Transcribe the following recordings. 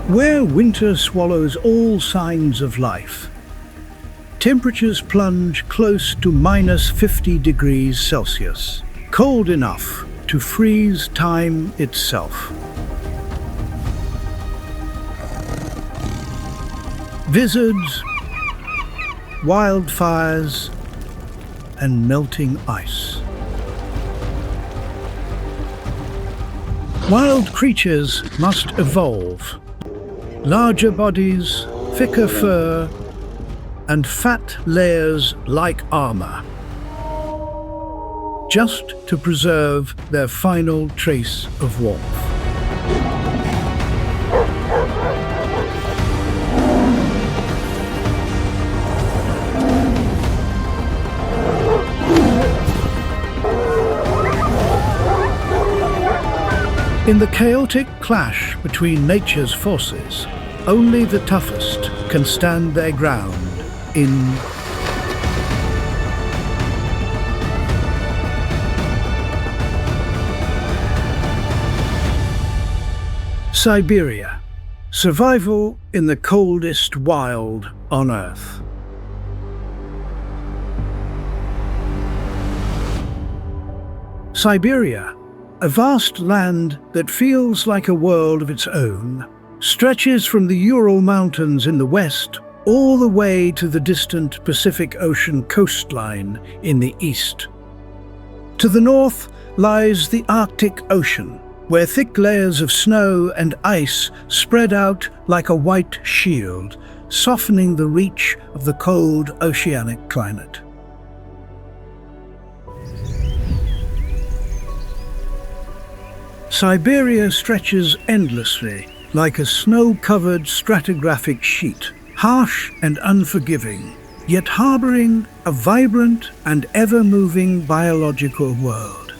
Where winter swallows all signs of life, temperatures plunge close to -50 degrees Celsius, cold enough to freeze time itself. Blizzards, wildfires, and melting ice. Wild creatures must evolve. Larger bodies, thicker fur, and fat layers like armor, just to preserve their final trace of warmth. In the chaotic clash between nature's forces, only the toughest can stand their ground in Siberia. Survival in the coldest wild on Earth. Siberia, a vast land that feels like a world of its own, stretches from the Ural Mountains in the west all the way to the distant Pacific Ocean coastline in the east. To the north lies the Arctic Ocean, where thick layers of snow and ice spread out like a white shield, softening the reach of the cold oceanic climate. Siberia stretches endlessly, like a snow-covered stratigraphic sheet, harsh and unforgiving, yet harboring a vibrant and ever-moving biological world.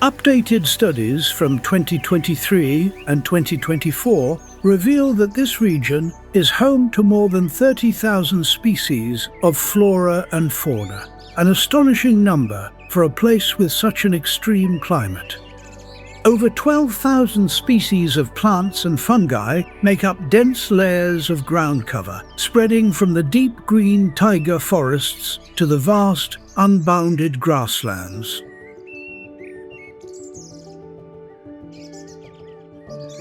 Updated studies from 2023 and 2024 reveal that this region is home to more than 30,000 species of flora and fauna, an astonishing number for a place with such an extreme climate. Over 12,000 species of plants and fungi make up dense layers of ground cover, spreading from the deep green taiga forests to the vast, unbounded grasslands.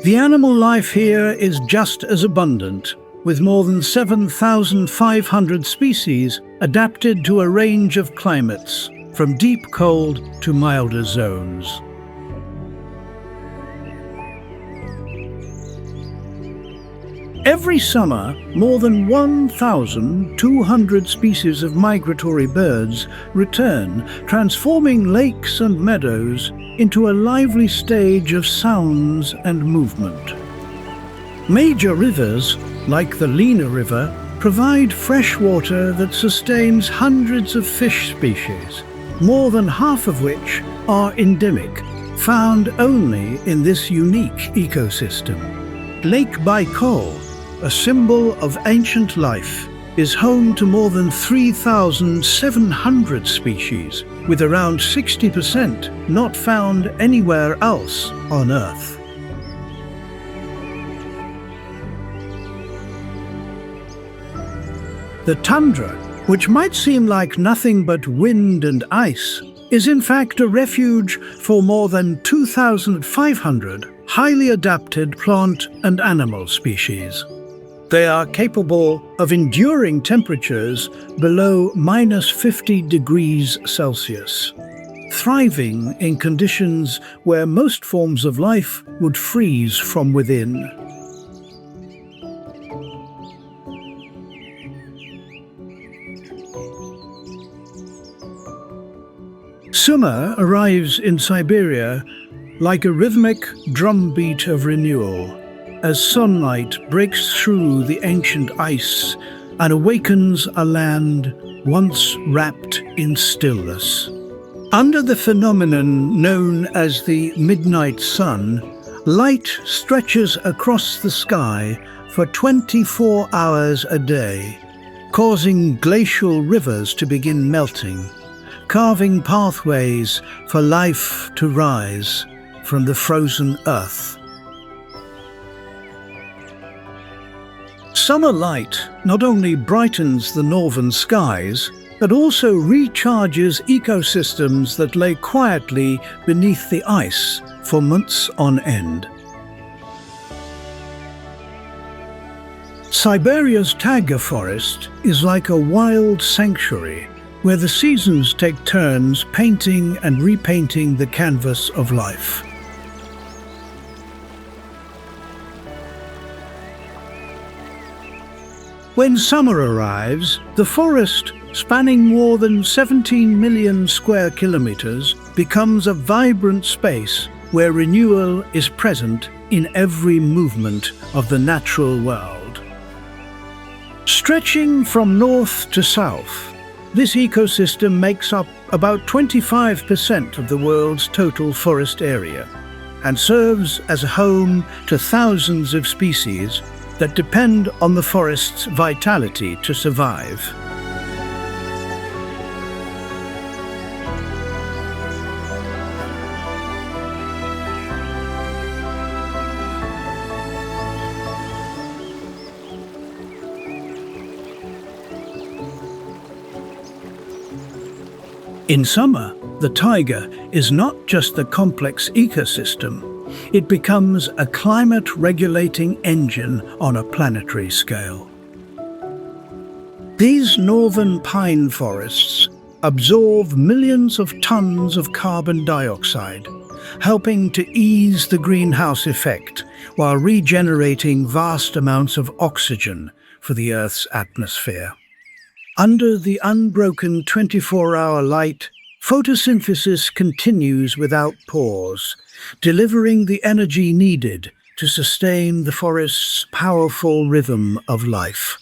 The animal life here is just as abundant, with more than 7,500 species adapted to a range of climates, from deep cold to milder zones. Every summer, more than 1,200 species of migratory birds return, transforming lakes and meadows into a lively stage of sounds and movement. Major rivers, like the Lena River, provide fresh water that sustains hundreds of fish species, more than half of which are endemic, found only in this unique ecosystem. Lake Baikal, a symbol of ancient life, is home to more than 3,700 species, with around 60% not found anywhere else on Earth. The tundra, which might seem like nothing but wind and ice, is in fact a refuge for more than 2,500 highly adapted plant and animal species. They are capable of enduring temperatures below -50 degrees Celsius, thriving in conditions where most forms of life would freeze from within. Summer arrives in Siberia like a rhythmic drumbeat of renewal, as sunlight breaks through the ancient ice and awakens a land once wrapped in stillness. Under the phenomenon known as the midnight sun, light stretches across the sky for 24 hours a day, causing glacial rivers to begin melting, carving pathways for life to rise from the frozen earth. Summer light not only brightens the northern skies, but also recharges ecosystems that lay quietly beneath the ice for months on end. Siberia's taiga forest is like a wild sanctuary where the seasons take turns painting and repainting the canvas of life. When summer arrives, the forest, spanning more than 17 million square kilometers, becomes a vibrant space where renewal is present in every movement of the natural world. Stretching from north to south, this ecosystem makes up about 25% of the world's total forest area and serves as a home to thousands of species that depend on the forest's vitality to survive. In summer, the taiga is not just a complex ecosystem. It becomes a climate-regulating engine on a planetary scale. These northern pine forests absorb millions of tons of carbon dioxide, helping to ease the greenhouse effect while regenerating vast amounts of oxygen for the Earth's atmosphere. Under the unbroken 24-hour light, photosynthesis continues without pause, delivering the energy needed to sustain the forest's powerful rhythm of life.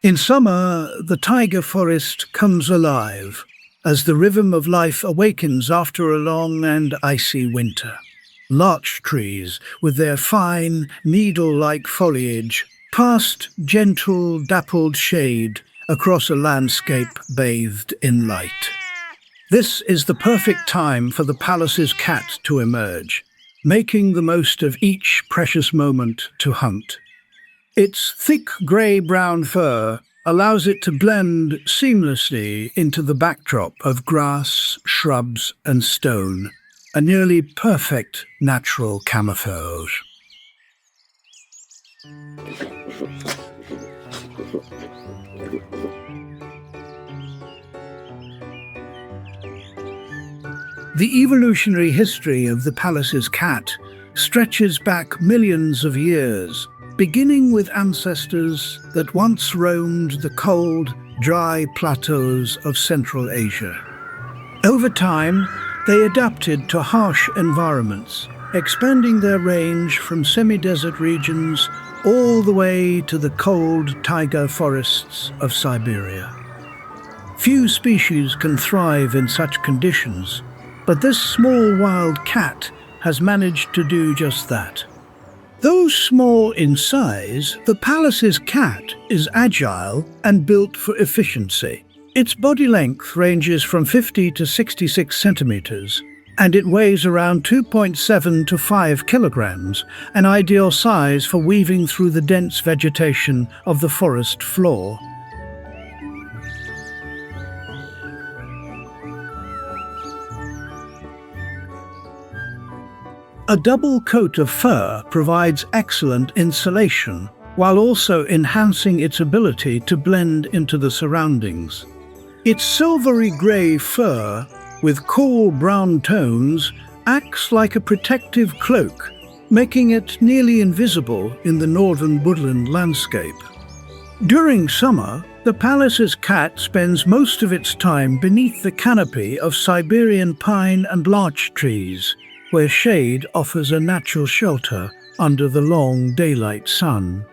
In summer, the taiga forest comes alive as the rhythm of life awakens after a long and icy winter. Larch trees, with their fine, needle-like foliage, cast gentle, dappled shade across a landscape bathed in light. This is the perfect time for the palace's cat to emerge, making the most of each precious moment to hunt. Its thick grey-brown fur allows it to blend seamlessly into the backdrop of grass, shrubs, and stone, a nearly perfect natural camouflage. The evolutionary history of the palace's cat stretches back millions of years, beginning with ancestors that once roamed the cold, dry plateaus of Central Asia. Over time, they adapted to harsh environments, expanding their range from semi-desert regions all the way to the cold taiga forests of Siberia. Few species can thrive in such conditions, but this small wild cat has managed to do just that. Though small in size, the palace's cat is agile and built for efficiency. Its body length ranges from 50 to 66 centimeters, and it weighs around 2.7 to 5 kilograms, an ideal size for weaving through the dense vegetation of the forest floor. A double coat of fur provides excellent insulation, while also enhancing its ability to blend into the surroundings. Its silvery grey fur, with cool brown tones, acts like a protective cloak, making it nearly invisible in the northern woodland landscape. During summer, the palace's cat spends most of its time beneath the canopy of Siberian pine and larch trees, where shade offers a natural shelter under the long daylight sun.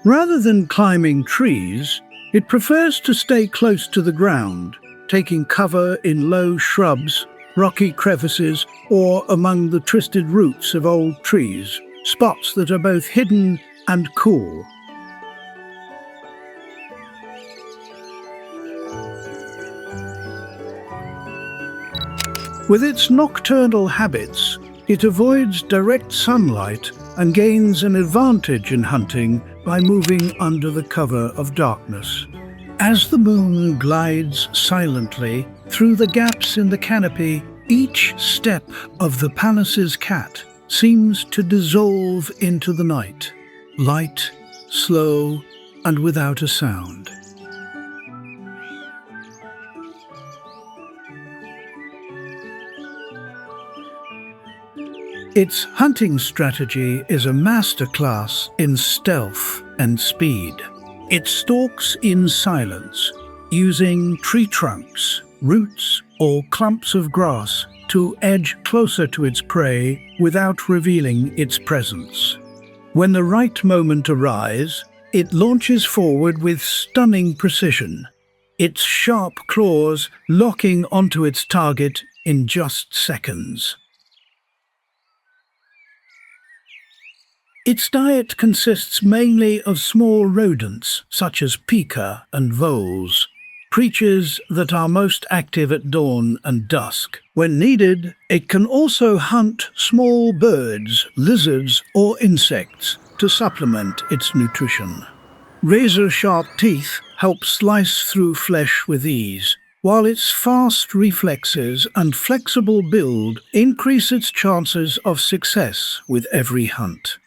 Rather than climbing trees, it prefers to stay close to the ground, taking cover in low shrubs, rocky crevices, or among the twisted roots of old trees, spots that are both hidden and cool. With its nocturnal habits, it avoids direct sunlight and gains an advantage in hunting by moving under the cover of darkness. As the moon glides silently through the gaps in the canopy, each step of the Pallas's cat seems to dissolve into the night, light, slow, and without a sound. Its hunting strategy is a masterclass in stealth and speed. It stalks in silence, using tree trunks, roots, or clumps of grass to edge closer to its prey without revealing its presence. When the right moment arrives, it launches forward with stunning precision, its sharp claws locking onto its target in just seconds. Its diet consists mainly of small rodents such as pika and voles, creatures that are most active at dawn and dusk. When needed, it can also hunt small birds, lizards, or insects to supplement its nutrition. Razor-sharp teeth help slice through flesh with ease, while its fast reflexes and flexible build increase its chances of success with every hunt.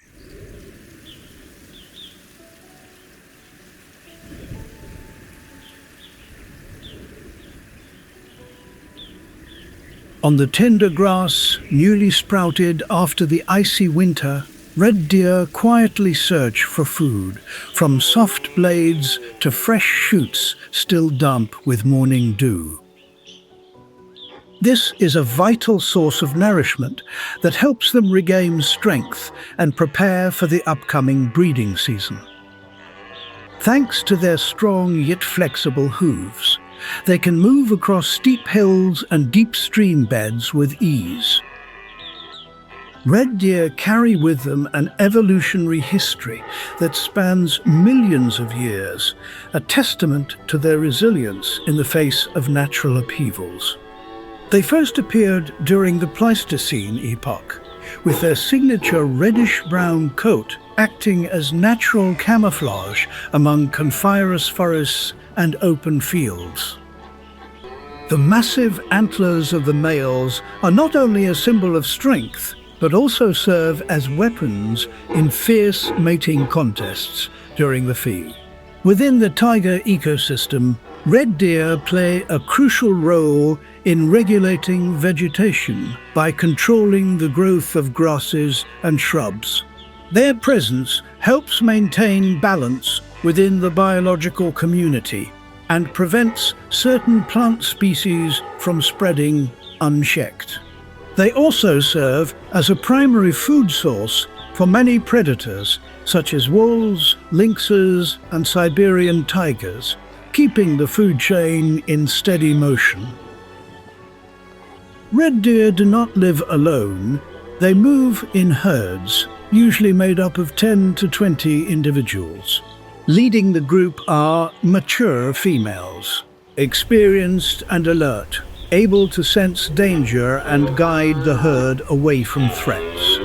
On the tender grass, newly sprouted after the icy winter, red deer quietly search for food, from soft blades to fresh shoots still damp with morning dew. This is a vital source of nourishment that helps them regain strength and prepare for the upcoming breeding season. Thanks to their strong yet flexible hooves, they can move across steep hills and deep stream beds with ease. Red deer carry with them an evolutionary history that spans millions of years, a testament to their resilience in the face of natural upheavals. They first appeared during the Pleistocene epoch, with their signature reddish-brown coat acting as natural camouflage among coniferous forests and open fields. The massive antlers of the males are not only a symbol of strength, but also serve as weapons in fierce mating contests during the feed. Within the taiga ecosystem, red deer play a crucial role in regulating vegetation by controlling the growth of grasses and shrubs. Their presence helps maintain balance within the biological community and prevents certain plant species from spreading unchecked. They also serve as a primary food source for many predators, such as wolves, lynxes, and Siberian tigers, keeping the food chain in steady motion. Red deer do not live alone. They move in herds, usually made up of 10 to 20 individuals. Leading the group are mature females, experienced and alert, able to sense danger and guide the herd away from threats.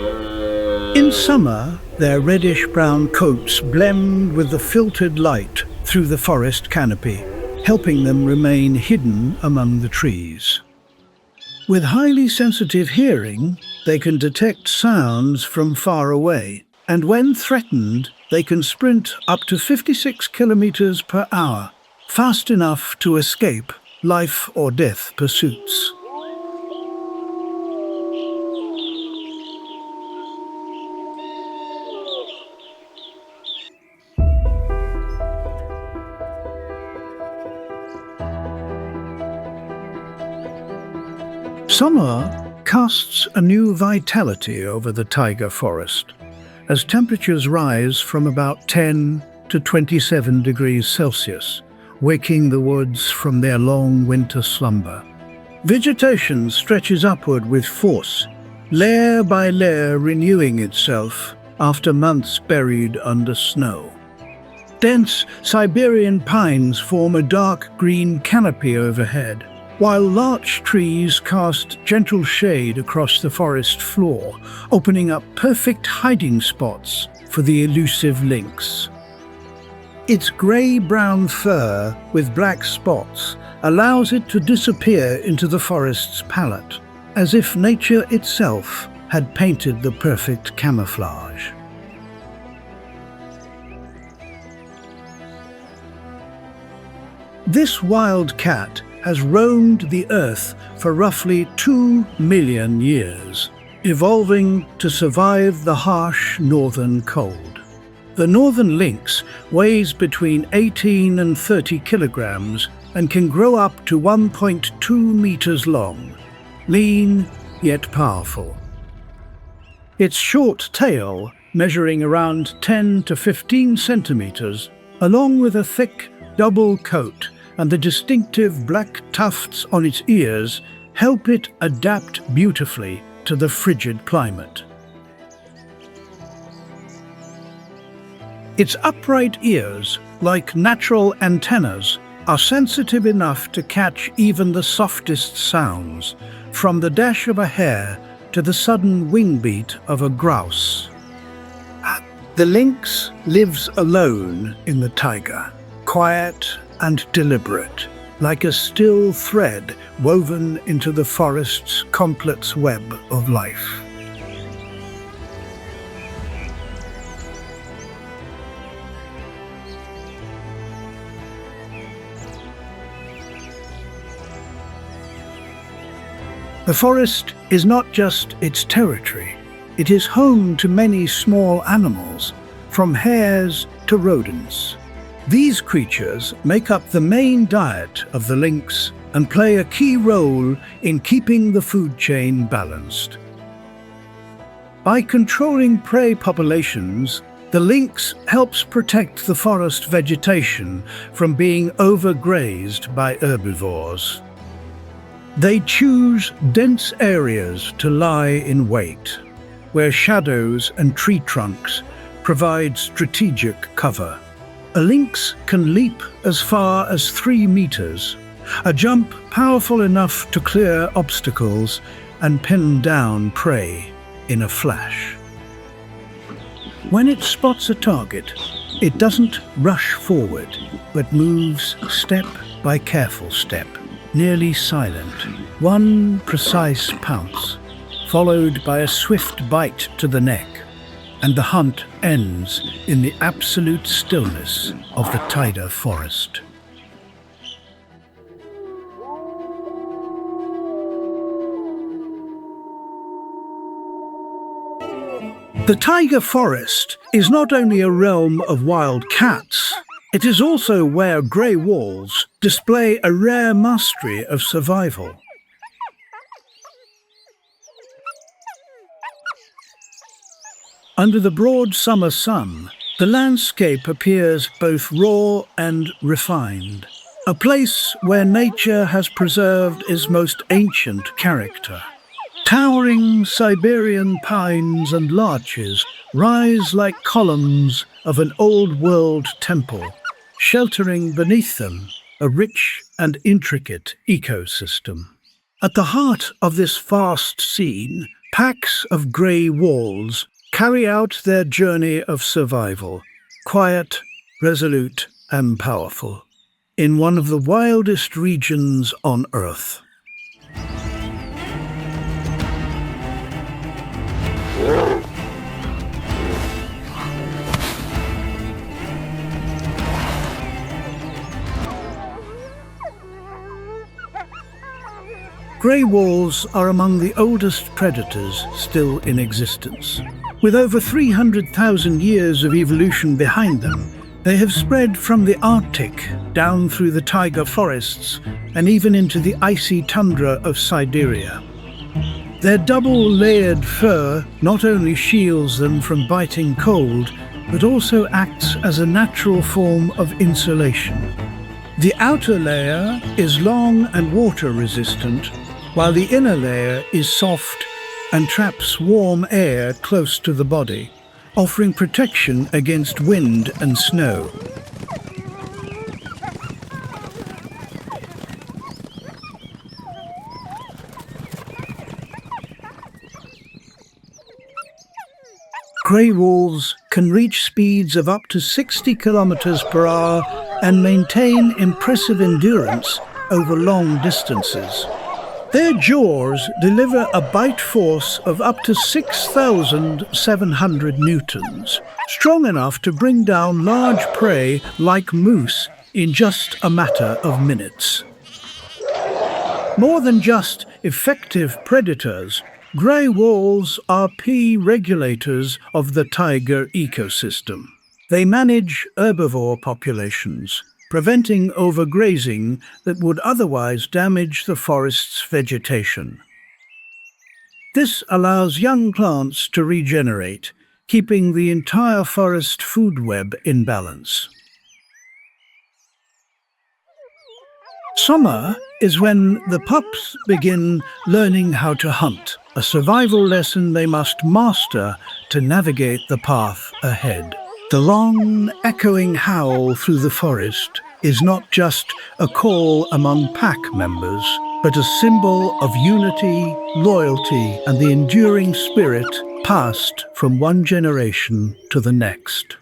In summer, their reddish-brown coats blend with the filtered light through the forest canopy, helping them remain hidden among the trees. With highly sensitive hearing, they can detect sounds from far away, and when threatened, they can sprint up to 56 kilometers per hour, fast enough to escape life or death pursuits. Summer casts a new vitality over the taiga forest, as temperatures rise from about 10 to 27 degrees Celsius, waking the woods from their long winter slumber. Vegetation stretches upward with force, layer by layer renewing itself after months buried under snow. Dense Siberian pines form a dark green canopy overhead, while larch trees cast gentle shade across the forest floor, opening up perfect hiding spots for the elusive lynx. Its grey-brown fur with black spots allows it to disappear into the forest's palette, as if nature itself had painted the perfect camouflage. This wild cat has roamed the earth for roughly 2 million years, evolving to survive the harsh northern cold. The northern lynx weighs between 18 and 30 kilograms and can grow up to 1.2 meters long, lean yet powerful. Its short tail, measuring around 10 to 15 centimeters, along with a thick double coat and the distinctive black tufts on its ears, help it adapt beautifully to the frigid climate. Its upright ears, like natural antennas, are sensitive enough to catch even the softest sounds, from the dash of a hare to the sudden wing beat of a grouse. The lynx lives alone in the taiga, quiet and deliberate, like a still thread woven into the forest's complex web of life. The forest is not just its territory, it is home to many small animals, from hares to rodents. These creatures make up the main diet of the lynx and play a key role in keeping the food chain balanced. By controlling prey populations, the lynx helps protect the forest vegetation from being overgrazed by herbivores. They choose dense areas to lie in wait, where shadows and tree trunks provide strategic cover. A lynx can leap as far as 3 meters, a jump powerful enough to clear obstacles and pin down prey in a flash. When it spots a target, it doesn't rush forward, but moves step by careful step, nearly silent. One precise pounce, followed by a swift bite to the neck, and the hunt ends in the absolute stillness of the taiga forest. The taiga forest is not only a realm of wild cats, it is also where grey wolves display a rare mastery of survival. Under the broad summer sun, the landscape appears both raw and refined, a place where nature has preserved its most ancient character. Towering Siberian pines and larches rise like columns of an old-world temple, sheltering beneath them a rich and intricate ecosystem. At the heart of this vast scene, packs of grey wolves carry out their journey of survival, quiet, resolute, and powerful, in one of the wildest regions on Earth. Grey wolves are among the oldest predators still in existence. With over 300,000 years of evolution behind them, they have spread from the Arctic down through the taiga forests and even into the icy tundra of Siberia. Their double-layered fur not only shields them from biting cold, but also acts as a natural form of insulation. The outer layer is long and water-resistant, while the inner layer is soft and traps warm air close to the body, offering protection against wind and snow. Grey wolves can reach speeds of up to 60 kilometers per hour and maintain impressive endurance over long distances. Their jaws deliver a bite force of up to 6,700 newtons, strong enough to bring down large prey like moose in just a matter of minutes. More than just effective predators, grey wolves are key regulators of the taiga ecosystem. They manage herbivore populations, preventing overgrazing that would otherwise damage the forest's vegetation. This allows young plants to regenerate, keeping the entire forest food web in balance. Summer is when the pups begin learning how to hunt, a survival lesson they must master to navigate the path ahead. The long, echoing howl through the forest is not just a call among pack members, but a symbol of unity, loyalty, and the enduring spirit passed from one generation to the next.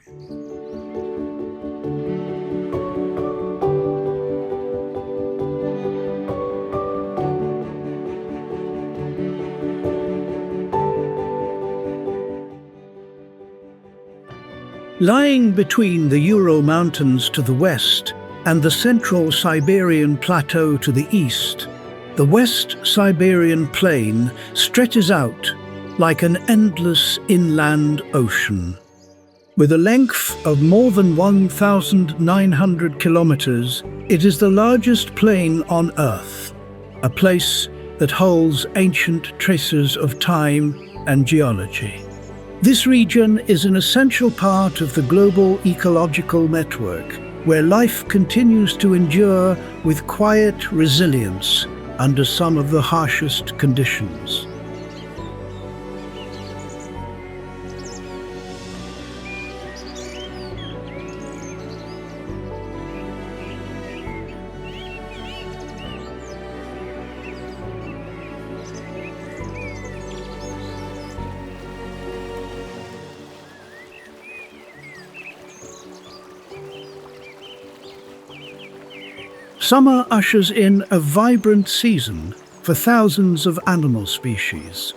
Lying between the Ural Mountains to the west and the central Siberian plateau to the east, the West Siberian plain stretches out like an endless inland ocean. With a length of more than 1,900 kilometers, it is the largest plain on Earth, a place that holds ancient traces of time and geology. This region is an essential part of the global ecological network, where life continues to endure with quiet resilience under some of the harshest conditions. Summer ushers in a vibrant season for thousands of animal species.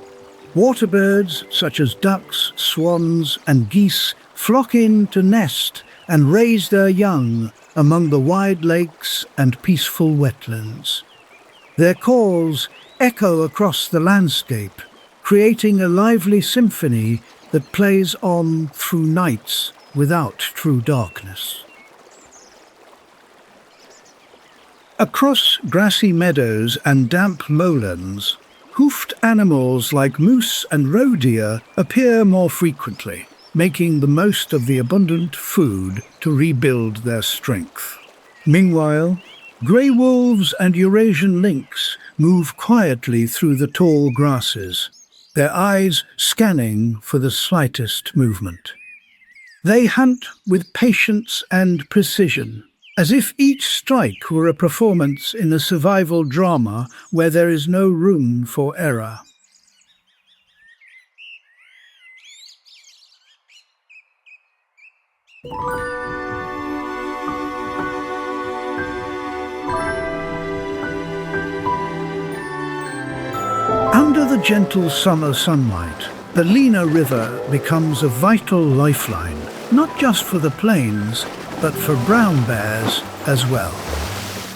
Waterbirds such as ducks, swans, and geese flock in to nest and raise their young among the wide lakes and peaceful wetlands. Their calls echo across the landscape, creating a lively symphony that plays on through nights without true darkness. Across grassy meadows and damp lowlands, hoofed animals like moose and roe deer appear more frequently, making the most of the abundant food to rebuild their strength. Meanwhile, grey wolves and Eurasian lynx move quietly through the tall grasses, their eyes scanning for the slightest movement. They hunt with patience and precision, as if each strike were a performance in a survival drama where there is no room for error. Under the gentle summer sunlight, the Lena River becomes a vital lifeline, not just for the plains, but for brown bears as well.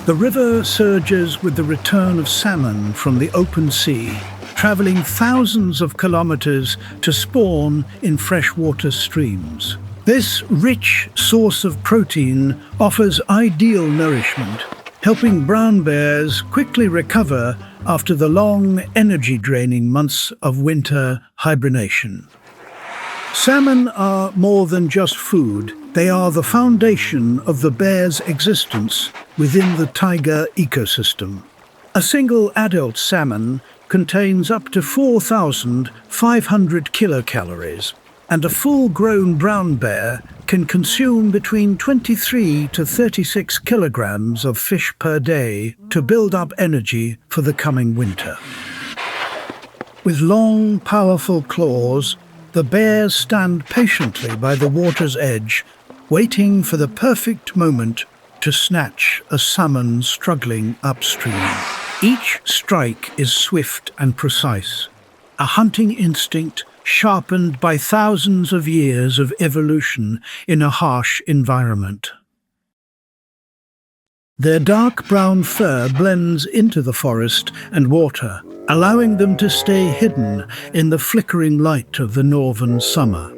The river surges with the return of salmon from the open sea, traveling thousands of kilometers to spawn in freshwater streams. This rich source of protein offers ideal nourishment, helping brown bears quickly recover after the long, energy-draining months of winter hibernation. Salmon are more than just food. They are the foundation of the bear's existence within the taiga ecosystem. A single adult salmon contains up to 4,500 kilocalories, and a full-grown brown bear can consume between 23 to 36 kilograms of fish per day to build up energy for the coming winter. With long, powerful claws, the bears stand patiently by the water's edge, waiting for the perfect moment to snatch a salmon struggling upstream. Each strike is swift and precise, a hunting instinct sharpened by thousands of years of evolution in a harsh environment. Their dark brown fur blends into the forest and water, allowing them to stay hidden in the flickering light of the northern summer.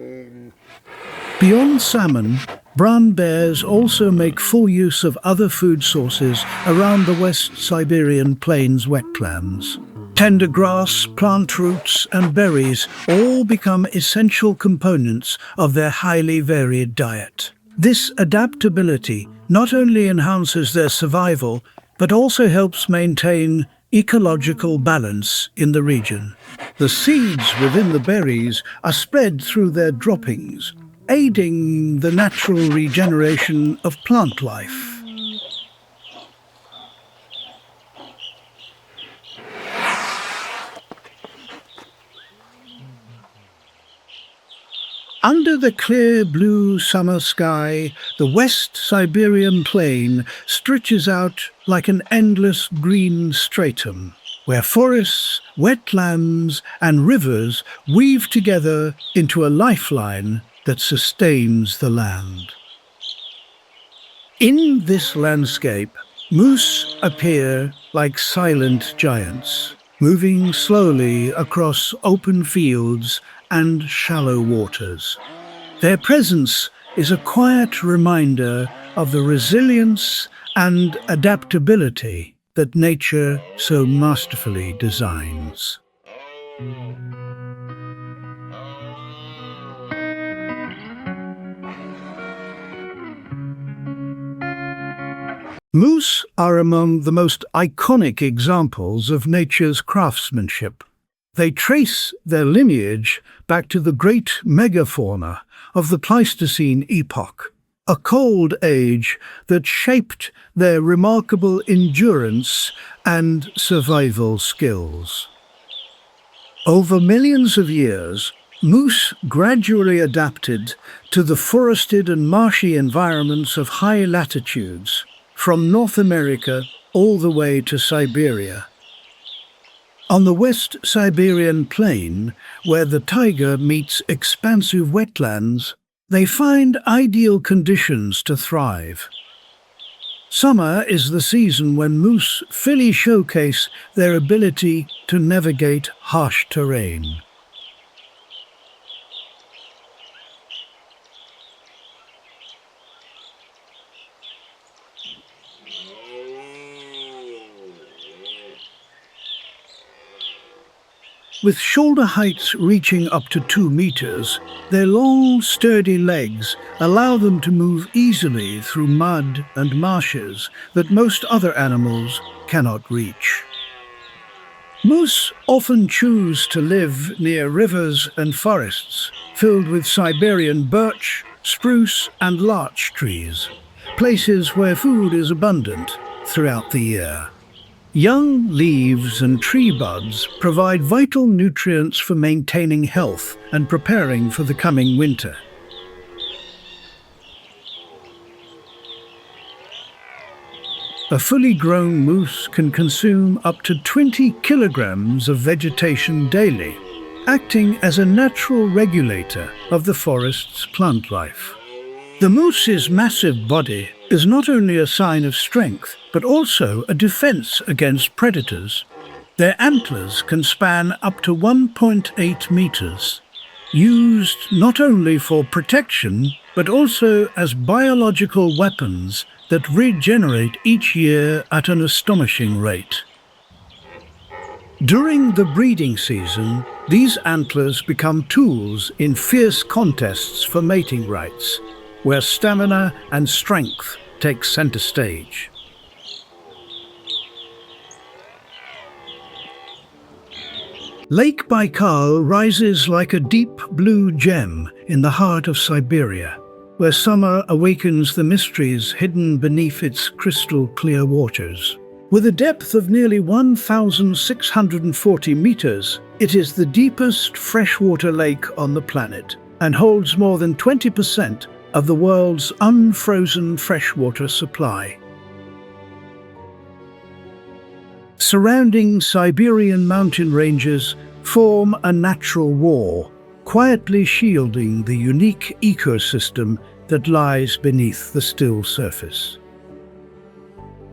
Beyond salmon, brown bears also make full use of other food sources around the West Siberian plains wetlands. Tender grass, plant roots, and berries all become essential components of their highly varied diet. This adaptability not only enhances their survival, but also helps maintain ecological balance in the region. The seeds within the berries are spread through their droppings, aiding the natural regeneration of plant life. Under the clear blue summer sky, the West Siberian plain stretches out like an endless green stratum, where forests, wetlands, and rivers weave together into a lifeline that sustains the land. In this landscape, moose appear like silent giants, moving slowly across open fields and shallow waters. Their presence is a quiet reminder of the resilience and adaptability that nature so masterfully designs. Moose are among the most iconic examples of nature's craftsmanship. They trace their lineage back to the great megafauna of the Pleistocene epoch, a cold age that shaped their remarkable endurance and survival skills. Over millions of years, moose gradually adapted to the forested and marshy environments of high latitudes, from North America all the way to Siberia. On the West Siberian plain, where the taiga meets expansive wetlands, they find ideal conditions to thrive. Summer is the season when moose fully showcase their ability to navigate harsh terrain. With shoulder heights reaching up to 2 meters, their long, sturdy legs allow them to move easily through mud and marshes that most other animals cannot reach. Moose often choose to live near rivers and forests filled with Siberian birch, spruce, and larch trees, places where food is abundant throughout the year. Young leaves and tree buds provide vital nutrients for maintaining health and preparing for the coming winter. A fully grown moose can consume up to 20 kilograms of vegetation daily, acting as a natural regulator of the forest's plant life. The moose's massive body is not only a sign of strength, but also a defense against predators. Their antlers can span up to 1.8 meters, used not only for protection, but also as biological weapons that regenerate each year at an astonishing rate. During the breeding season, these antlers become tools in fierce contests for mating rights, where stamina and strength take center stage. Lake Baikal rises like a deep blue gem in the heart of Siberia, where summer awakens the mysteries hidden beneath its crystal clear waters. With a depth of nearly 1,640 meters, it is the deepest freshwater lake on the planet and holds more than 20% of the world's unfrozen freshwater supply. Surrounding Siberian mountain ranges form a natural wall, quietly shielding the unique ecosystem that lies beneath the still surface.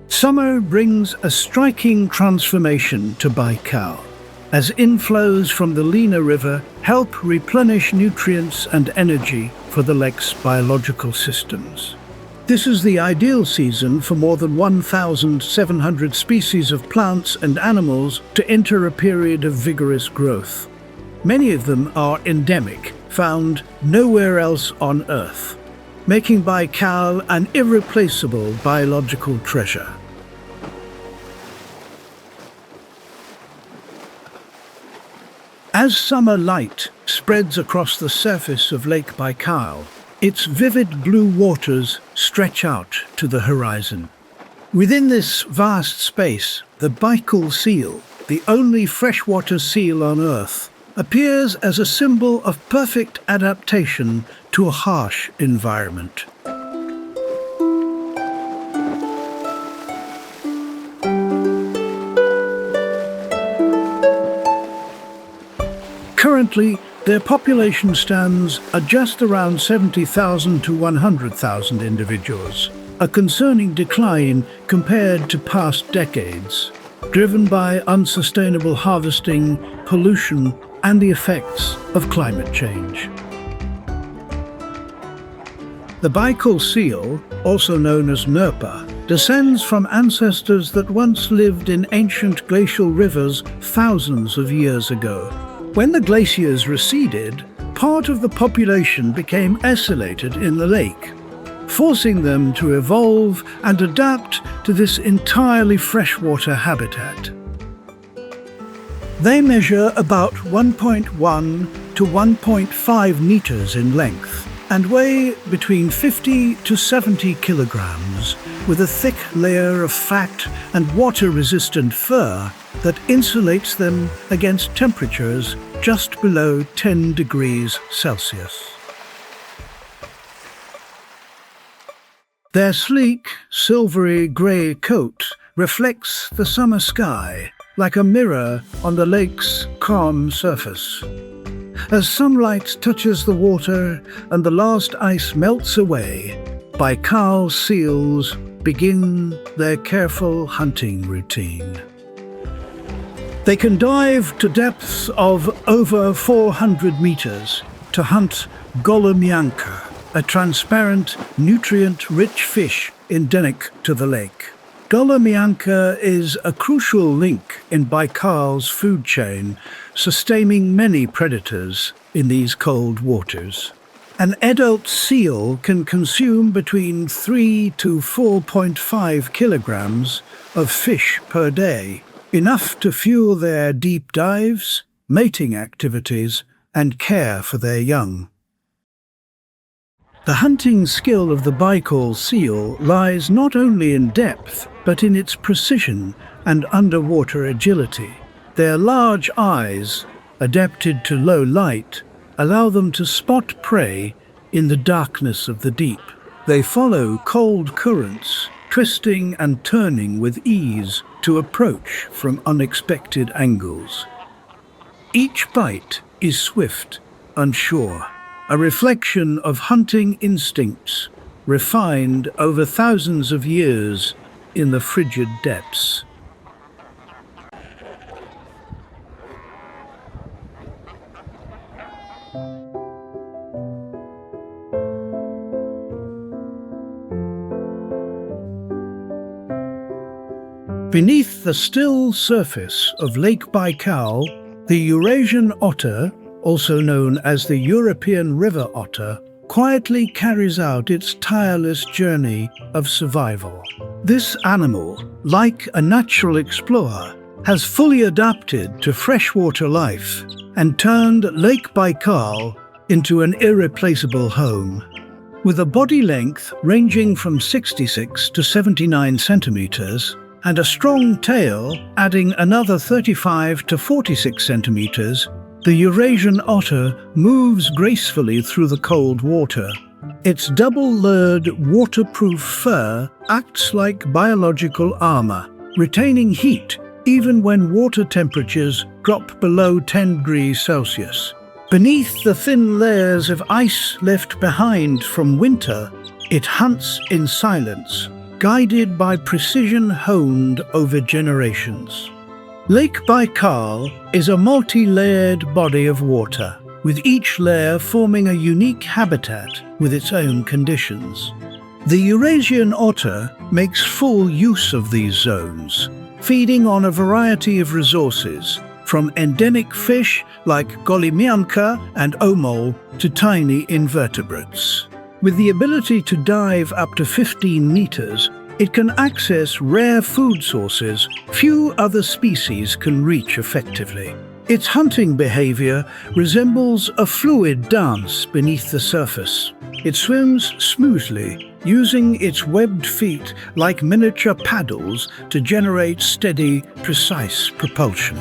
Summer brings a striking transformation to Baikal, as inflows from the Lena River help replenish nutrients and energy for the lake's biological systems. This is the ideal season for more than 1,700 species of plants and animals to enter a period of vigorous growth. Many of them are endemic, found nowhere else on Earth, making Baikal an irreplaceable biological treasure. As summer light spreads across the surface of Lake Baikal, its vivid blue waters stretch out to the horizon. Within this vast space, the Baikal seal, the only freshwater seal on Earth, appears as a symbol of perfect adaptation to a harsh environment. Currently, their population stands at just around 70,000 to 100,000 individuals, a concerning decline compared to past decades, driven by unsustainable harvesting, pollution, and the effects of climate change. The Baikal seal, also known as Nerpa, descends from ancestors that once lived in ancient glacial rivers thousands of years ago. When the glaciers receded, part of the population became isolated in the lake, forcing them to evolve and adapt to this entirely freshwater habitat. They measure about 1.1 to 1.5 meters in length and weigh between 50 to 70 kilograms, with a thick layer of fat and water-resistant fur that insulates them against temperatures just below 10 degrees Celsius. Their sleek, silvery grey coat reflects the summer sky like a mirror on the lake's calm surface. As sunlight touches the water and the last ice melts away, Baikal seals begin their careful hunting routine. They can dive to depths of over 400 meters to hunt golomyanka, a transparent, nutrient-rich fish endemic to the lake. Golomyanka is a crucial link in Baikal's food chain, sustaining many predators in these cold waters. An adult seal can consume between 3 to 4.5 kilograms of fish per day, enough to fuel their deep dives, mating activities, and care for their young. The hunting skill of the Baikal seal lies not only in depth, but in its precision and underwater agility. Their large eyes, adapted to low light, allow them to spot prey in the darkness of the deep. They follow cold currents, twisting and turning with ease to approach from unexpected angles. Each bite is swift and sure, a reflection of hunting instincts refined over thousands of years in the frigid depths. Beneath the still surface of Lake Baikal, the Eurasian otter, also known as the European river otter, quietly carries out its tireless journey of survival. This animal, like a natural explorer, has fully adapted to freshwater life and turned Lake Baikal into an irreplaceable home. With a body length ranging from 66 to 79 centimeters, and a strong tail adding another 35 to 46 centimeters, the Eurasian otter moves gracefully through the cold water. Its double-layered, waterproof fur acts like biological armor, retaining heat even when water temperatures drop below 10 degrees Celsius. Beneath the thin layers of ice left behind from winter, it hunts in silence, guided by precision honed over generations. Lake Baikal is a multi-layered body of water, with each layer forming a unique habitat with its own conditions. The Eurasian otter makes full use of these zones, feeding on a variety of resources, from endemic fish like golimyanka and omol to tiny invertebrates. With the ability to dive up to 15 meters, it can access rare food sources few other species can reach effectively. Its hunting behavior resembles a fluid dance beneath the surface. It swims smoothly, using its webbed feet like miniature paddles to generate steady, precise propulsion.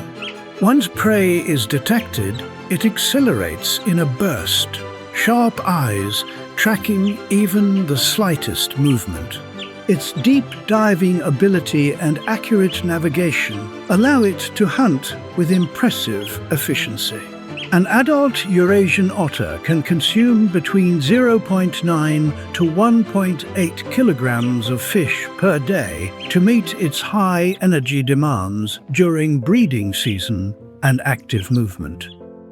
Once prey is detected, it accelerates in a burst, sharp eyes tracking even the slightest movement. Its deep diving ability and accurate navigation allow it to hunt with impressive efficiency. An adult Eurasian otter can consume between 0.9 to 1.8 kilograms of fish per day to meet its high energy demands during breeding season and active movement.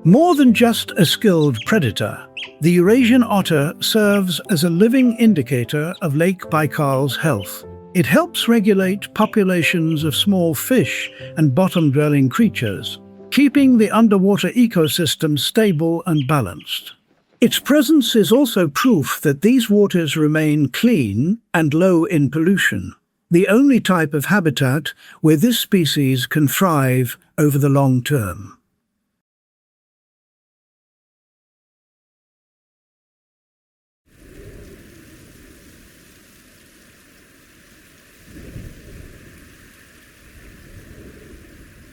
More than just a skilled predator, the Eurasian otter serves as a living indicator of Lake Baikal's health. It helps regulate populations of small fish and bottom-dwelling creatures, keeping the underwater ecosystem stable and balanced. Its presence is also proof that these waters remain clean and low in pollution, the only type of habitat where this species can thrive over the long term.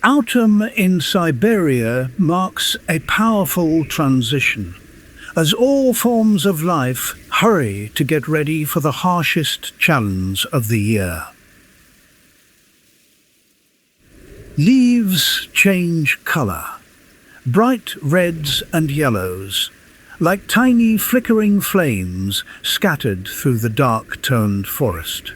Autumn in Siberia marks a powerful transition, as all forms of life hurry to get ready for the harshest challenge of the year. Leaves change color, bright reds and yellows, like tiny flickering flames scattered through the dark-toned forest.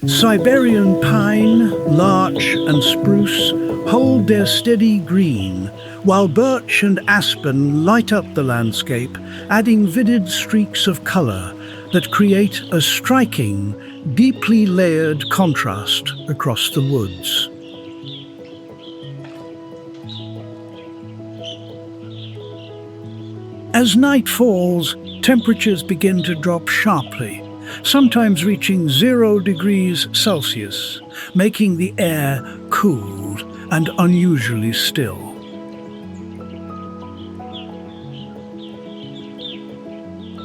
Siberian pine, larch and spruce hold their steady green, while birch and aspen light up the landscape, adding vivid streaks of color that create a striking, deeply layered contrast across the woods. As night falls, temperatures begin to drop sharply, sometimes reaching 0 degrees Celsius, making the air cool and unusually still.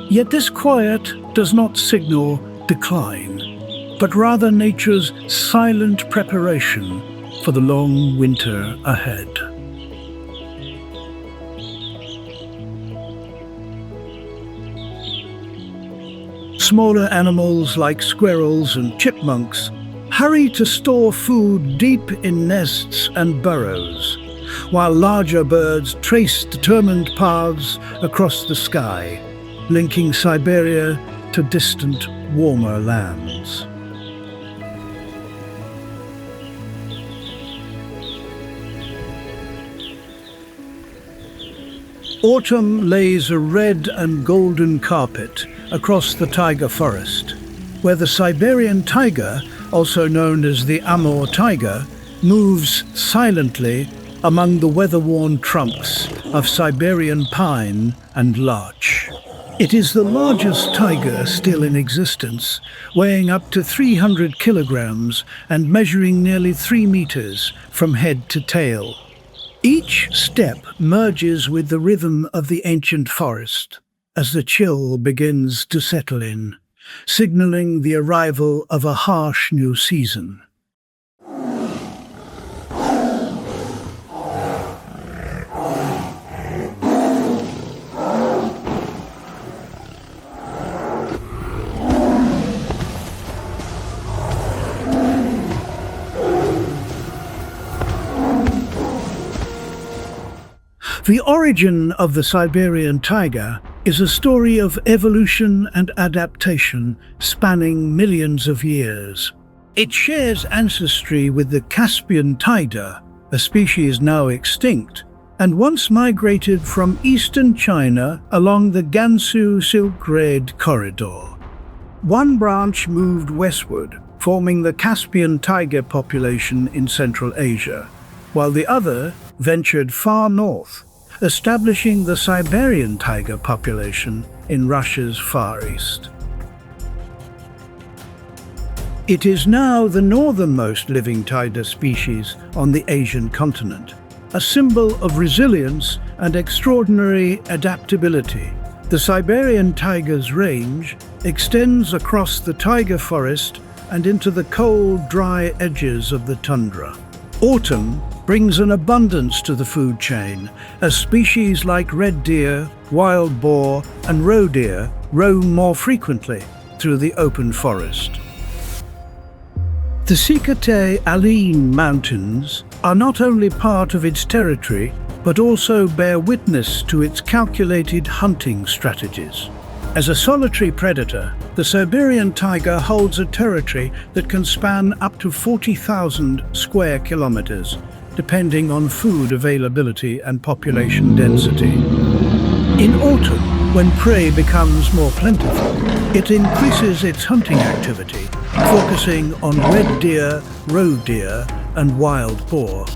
Yet this quiet does not signal decline, but rather nature's silent preparation for the long winter ahead. Smaller animals like squirrels and chipmunks hurry to store food deep in nests and burrows, while larger birds trace determined paths across the sky, linking Siberia to distant, warmer lands. Autumn lays a red and golden carpet across the taiga forest, where the Siberian tiger, also known as the Amur tiger, moves silently among the weather-worn trunks of Siberian pine and larch. It is the largest tiger still in existence, weighing up to 300 kilograms and measuring nearly 3 meters from head to tail. Each step merges with the rhythm of the ancient forest as the chill begins to settle in, signaling the arrival of a harsh new season. The origin of the Siberian tiger is a story of evolution and adaptation spanning millions of years. It shares ancestry with the Caspian tiger, a species now extinct, and once migrated from eastern China along the Gansu Silk Road corridor. One branch moved westward, forming the Caspian tiger population in Central Asia, while the other ventured far north, establishing the Siberian tiger population in Russia's Far East. It is now the northernmost living tiger species on the Asian continent, a symbol of resilience and extraordinary adaptability. The Siberian tiger's range extends across the taiga forest and into the cold, dry edges of the tundra. Autumn brings an abundance to the food chain, as species like red deer, wild boar, and roe deer roam more frequently through the open forest. The Sikate-Aline Mountains are not only part of its territory, but also bear witness to its calculated hunting strategies. As a solitary predator, the Siberian tiger holds a territory that can span up to 40,000 square kilometers, depending on food availability and population density. In autumn, when prey becomes more plentiful, it increases its hunting activity, focusing on red deer, roe deer, and wild boar.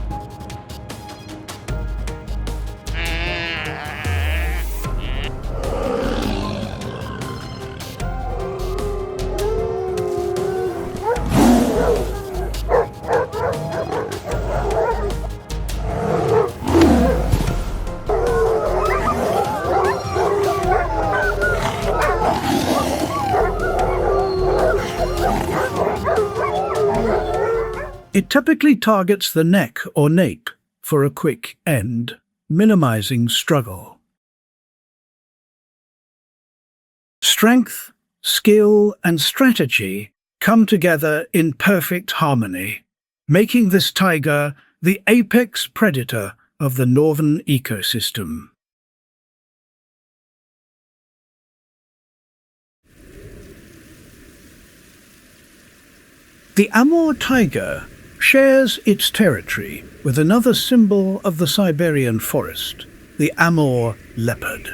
It typically targets the neck or nape for a quick end, minimizing struggle. Strength, skill, and strategy come together in perfect harmony, making this tiger the apex predator of the northern ecosystem. The Amur tiger shares its territory with another symbol of the Siberian forest, the Amur leopard.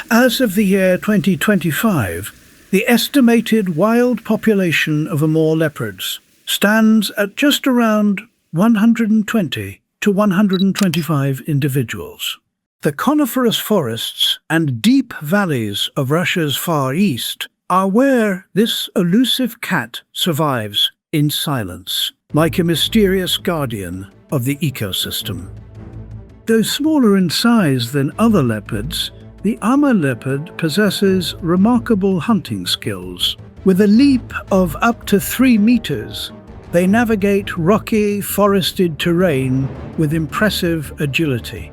As of the year 2025, the estimated wild population of Amur leopards stands at just around 120 to 125 individuals. The coniferous forests and deep valleys of Russia's Far East are where this elusive cat survives in silence, like a mysterious guardian of the ecosystem. Though smaller in size than other leopards, the Amur leopard possesses remarkable hunting skills. With a leap of up to 3 meters, they navigate rocky, forested terrain with impressive agility.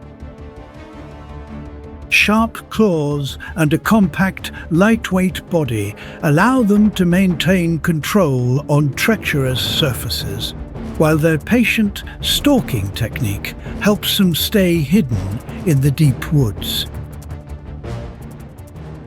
Sharp claws and a compact, lightweight body allow them to maintain control on treacherous surfaces, while their patient stalking technique helps them stay hidden in the deep woods.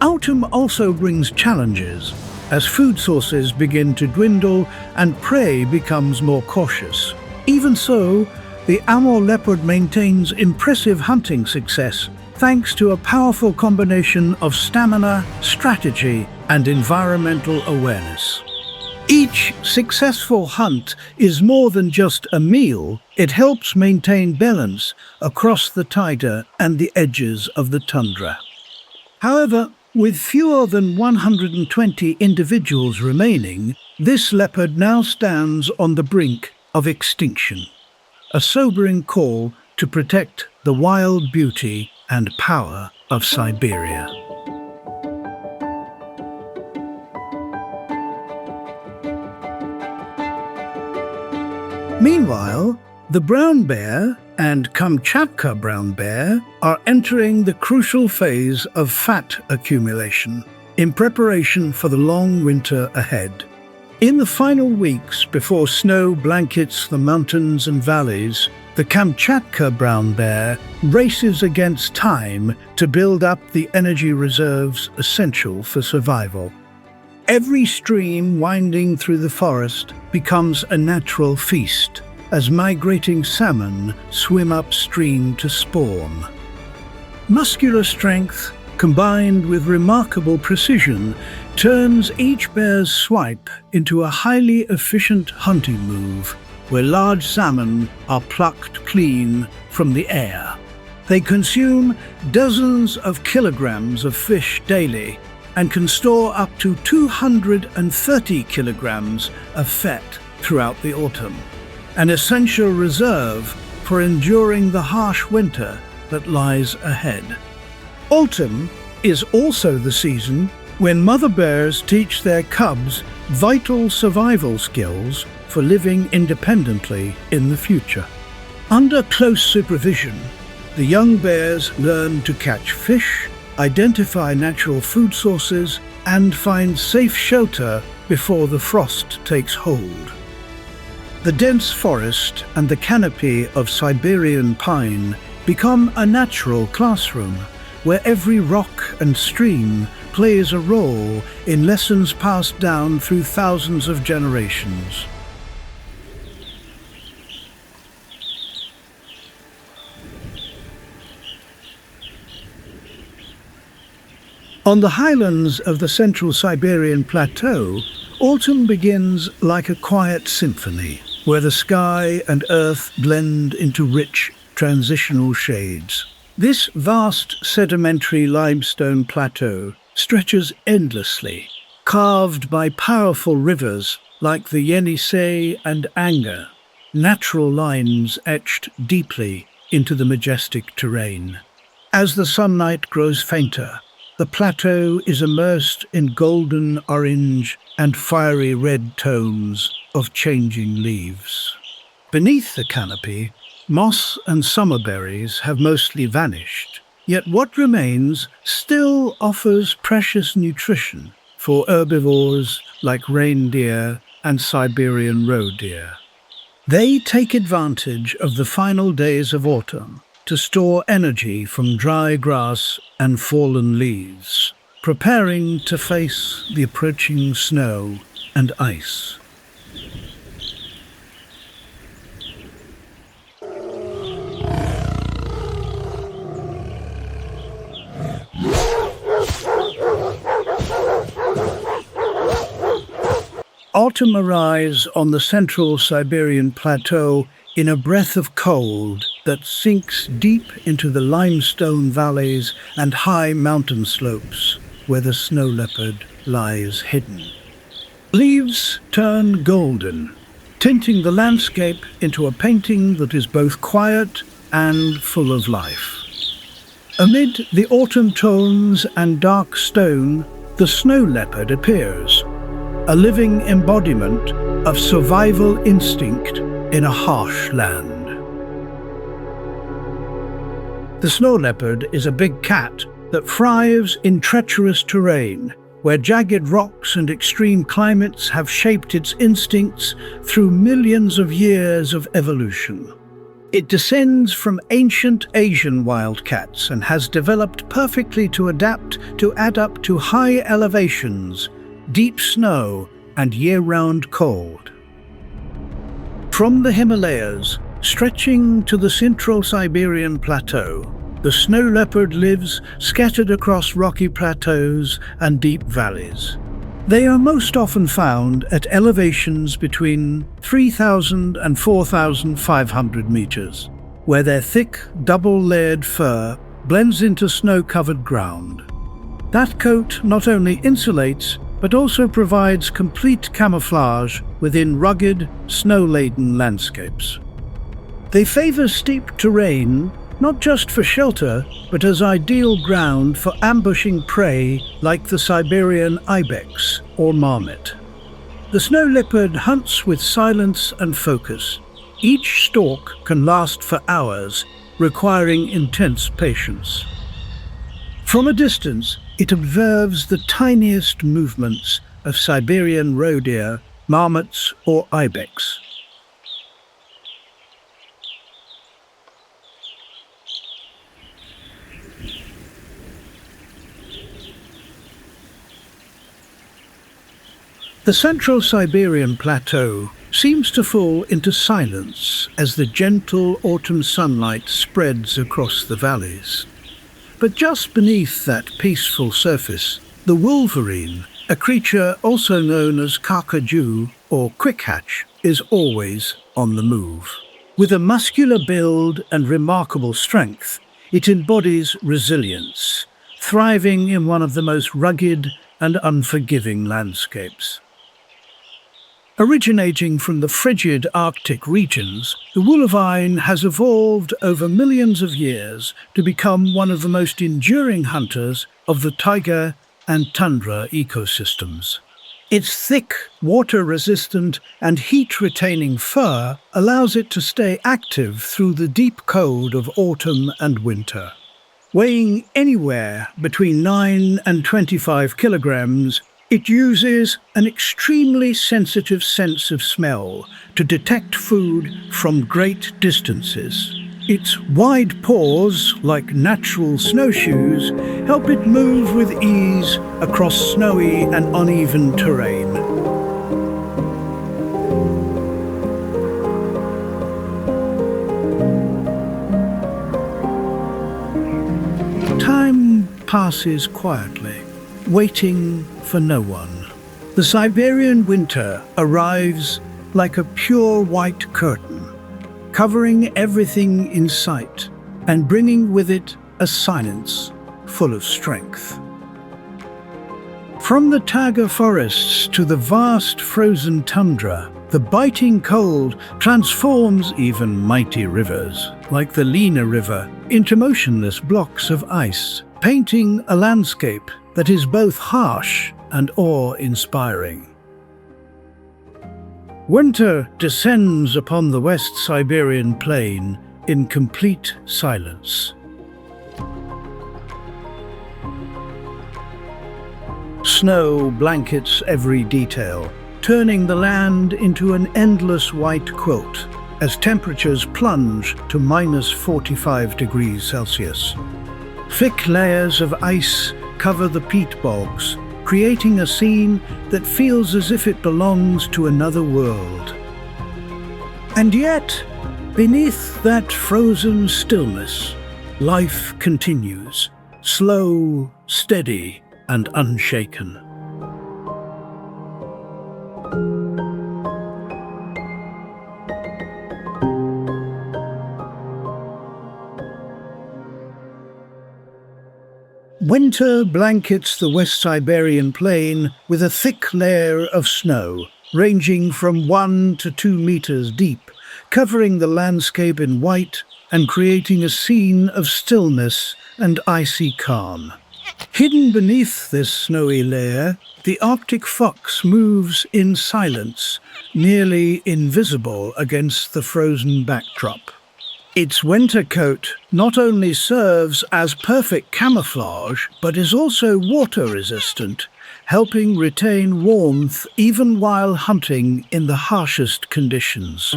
Autumn also brings challenges, as food sources begin to dwindle and prey becomes more cautious. Even so, the Amur leopard maintains impressive hunting success thanks to a powerful combination of stamina, strategy, and environmental awareness. Each successful hunt is more than just a meal. It helps maintain balance across the taiga and the edges of the tundra. However, with fewer than 120 individuals remaining, this leopard now stands on the brink of extinction, a sobering call to protect the wild beauty and power of Siberia. Meanwhile, the brown bear and Kamchatka brown bear are entering the crucial phase of fat accumulation in preparation for the long winter ahead. In the final weeks before snow blankets the mountains and valleys, the Kamchatka brown bear races against time to build up the energy reserves essential for survival. Every stream winding through the forest becomes a natural feast as migrating salmon swim upstream to spawn. Muscular strength, combined with remarkable precision, turns each bear's swipe into a highly efficient hunting move, where large salmon are plucked clean from the air. They consume dozens of kilograms of fish daily and can store up to 230 kilograms of fat throughout the autumn, an essential reserve for enduring the harsh winter that lies ahead. Autumn is also the season when mother bears teach their cubs vital survival skills for living independently in the future. Under close supervision, the young bears learn to catch fish, identify natural food sources, and find safe shelter before the frost takes hold. The dense forest and the canopy of Siberian pine become a natural classroom where every rock and stream plays a role in lessons passed down through thousands of generations. On the highlands of the central Siberian plateau, autumn begins like a quiet symphony, where the sky and earth blend into rich, transitional shades. This vast sedimentary limestone plateau stretches endlessly, carved by powerful rivers like the Yenisei and Anger, natural lines etched deeply into the majestic terrain. As the sunlight grows fainter, the plateau is immersed in golden orange and fiery red tones of changing leaves. Beneath the canopy, moss and summer berries have mostly vanished, yet what remains still offers precious nutrition for herbivores like reindeer and Siberian roe deer. They take advantage of the final days of autumn to store energy from dry grass and fallen leaves, preparing to face the approaching snow and ice. Autumn arrives on the central Siberian plateau in a breath of cold that sinks deep into the limestone valleys and high mountain slopes where the snow leopard lies hidden. Leaves turn golden, tinting the landscape into a painting that is both quiet and full of life. Amid the autumn tones and dark stone, the snow leopard appears, a living embodiment of survival instinct in a harsh land. The snow leopard is a big cat that thrives in treacherous terrain, where jagged rocks and extreme climates have shaped its instincts through millions of years of evolution. It descends from ancient Asian wildcats and has developed perfectly to adapt to high elevations, deep snow, and year-round cold. From the Himalayas, stretching to the central Siberian plateau, the snow leopard lives scattered across rocky plateaus and deep valleys. They are most often found at elevations between 3,000 and 4,500 meters, where their thick, double-layered fur blends into snow-covered ground. That coat not only insulates, but also provides complete camouflage within rugged, snow-laden landscapes. They favor steep terrain, not just for shelter, but as ideal ground for ambushing prey like the Siberian ibex or marmot. The snow leopard hunts with silence and focus, Each stalk can last for hours, requiring intense patience. From a distance, it observes the tiniest movements of Siberian roe deer, marmots, or ibex. The central Siberian plateau seems to fall into silence as the gentle autumn sunlight spreads across the valleys. But just beneath that peaceful surface, the wolverine, a creature also known as cockajou or quickhatch, is always on the move. With a muscular build and remarkable strength, it embodies resilience, thriving in one of the most rugged and unforgiving landscapes. Originating from the frigid Arctic regions, the wolverine has evolved over millions of years to become one of the most enduring hunters of the taiga and tundra ecosystems. Its thick, water-resistant and heat-retaining fur allows it to stay active through the deep cold of autumn and winter. Weighing anywhere between 9 and 25 kilograms, it uses an extremely sensitive sense of smell to detect food from great distances. Its wide paws, like natural snowshoes, help it move with ease across snowy and uneven terrain. Time passes quietly, waiting for no one. The Siberian winter arrives like a pure white curtain, covering everything in sight and bringing with it a silence full of strength. From the taiga forests to the vast frozen tundra, the biting cold transforms even mighty rivers, like the Lena River, into motionless blocks of ice, painting a landscape that is both harsh and awe-inspiring. Winter descends upon the West Siberian plain in complete silence. Snow blankets every detail, turning the land into an endless white quilt as temperatures plunge to minus 45 degrees Celsius. Thick layers of ice cover the peat bogs, creating a scene that feels as if it belongs to another world. And yet, beneath that frozen stillness, life continues, slow, steady, and unshaken. Winter blankets the West Siberian plain with a thick layer of snow, ranging from 1 to 2 meters deep, covering the landscape in white and creating a scene of stillness and icy calm. Hidden beneath this snowy layer, the Arctic fox moves in silence, nearly invisible against the frozen backdrop. Its winter coat not only serves as perfect camouflage, but is also water-resistant, helping retain warmth even while hunting in the harshest conditions.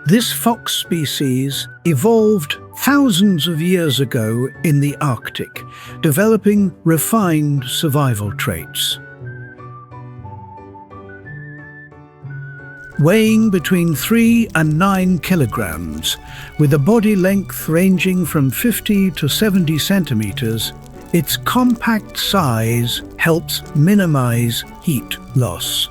This fox species evolved thousands of years ago in the Arctic, developing refined survival traits. Weighing between 3 and 9 kilograms, with a body length ranging from 50 to 70 centimeters, its compact size helps minimize heat loss.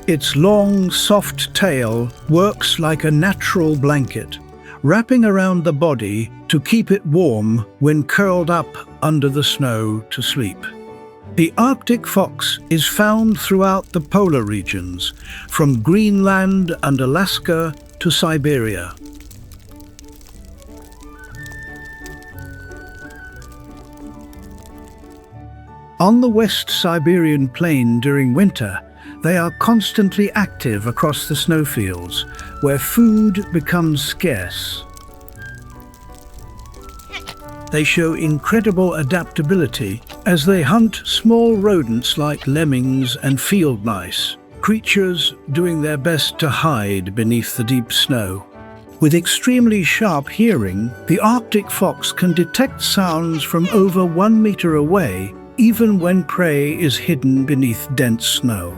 Its long, soft tail works like a natural blanket, wrapping around the body to keep it warm when curled up under the snow to sleep. The Arctic fox is found throughout the polar regions, from Greenland and Alaska to Siberia. On the West Siberian plain during winter, they are constantly active across the snowfields, where food becomes scarce. They show incredible adaptability as they hunt small rodents like lemmings and field mice, creatures doing their best to hide beneath the deep snow. With extremely sharp hearing, the Arctic fox can detect sounds from over 1 meter away, even when prey is hidden beneath dense snow.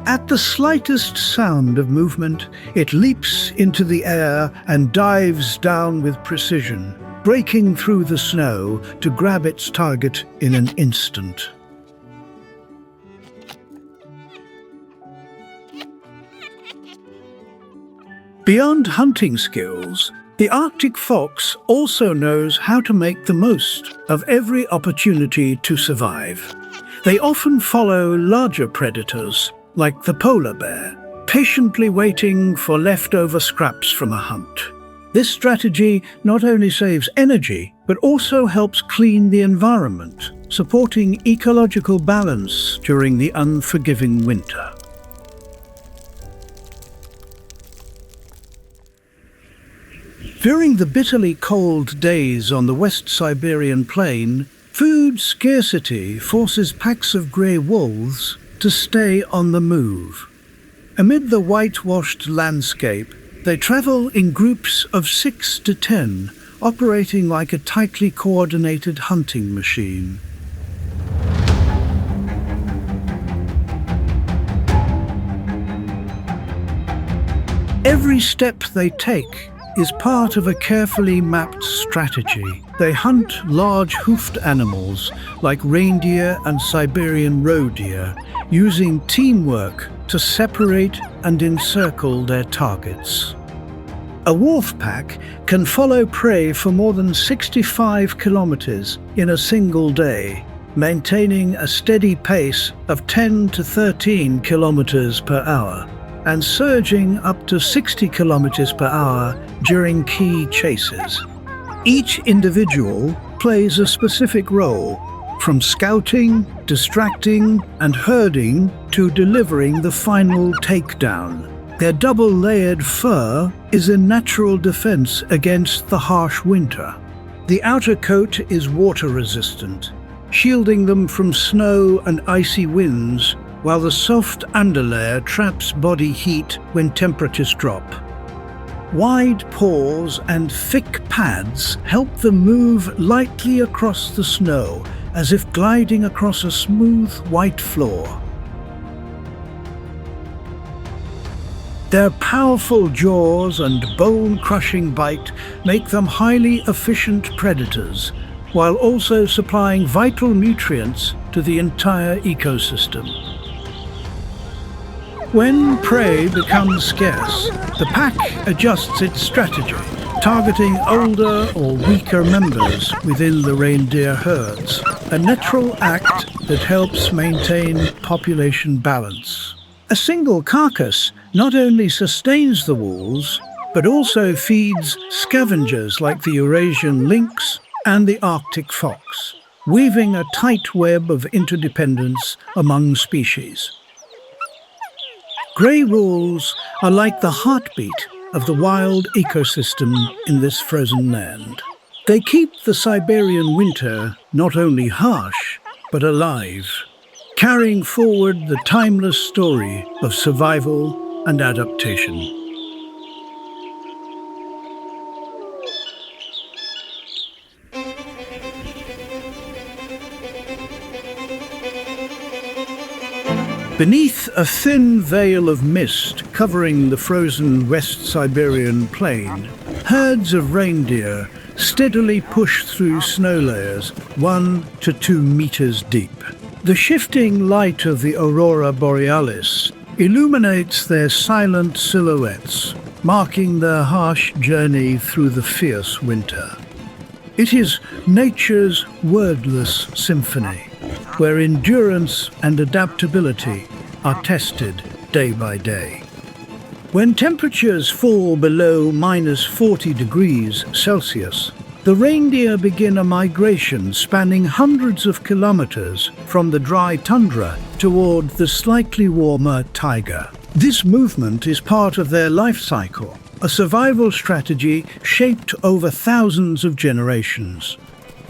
At the slightest sound of movement, it leaps into the air and dives down with precision, breaking through the snow to grab its target in an instant. Beyond hunting skills, the Arctic fox also knows how to make the most of every opportunity to survive. They often follow larger predators, like the polar bear, patiently waiting for leftover scraps from a hunt. This strategy not only saves energy, but also helps clean the environment, supporting ecological balance during the unforgiving winter. During the bitterly cold days on the West Siberian plain, food scarcity forces packs of grey wolves to stay on the move. Amid the whitewashed landscape, they travel in groups of 6 to 10, operating like a tightly coordinated hunting machine. Every step they take is part of a carefully mapped strategy. They hunt large hoofed animals like reindeer and Siberian roe deer, using teamwork to separate and encircle their targets. A wolf pack can follow prey for more than 65 kilometers in a single day, maintaining a steady pace of 10 to 13 kilometers per hour, and surging up to 60 kilometers per hour during key chases. Each individual plays a specific role, from scouting, distracting, and herding to delivering the final takedown. Their double-layered fur is a natural defense against the harsh winter. The outer coat is water-resistant, shielding them from snow and icy winds, while the soft underlayer traps body heat when temperatures drop. Wide paws and thick pads help them move lightly across the snow, as if gliding across a smooth white floor. Their powerful jaws and bone-crushing bite make them highly efficient predators, while also supplying vital nutrients to the entire ecosystem. When prey becomes scarce, the pack adjusts its strategy, targeting older or weaker members within the reindeer herds, a natural act that helps maintain population balance. A single carcass not only sustains the wolves, but also feeds scavengers like the Eurasian lynx and the Arctic fox, weaving a tight web of interdependence among species. Grey wolves are like the heartbeat of the wild ecosystem in this frozen land. They keep the Siberian winter not only harsh, but alive, carrying forward the timeless story of survival and adaptation. Beneath a thin veil of mist covering the frozen West Siberian plain, herds of reindeer steadily push through snow layers 1 to 2 meters deep. The shifting light of the aurora borealis illuminates their silent silhouettes, marking their harsh journey through the fierce winter. It is nature's wordless symphony, where endurance and adaptability are tested day by day. When temperatures fall below -40 degrees Celsius, The reindeer begin a migration spanning hundreds of kilometers from the dry tundra toward the slightly warmer taiga. This movement is part of their life cycle, a survival strategy shaped over thousands of generations.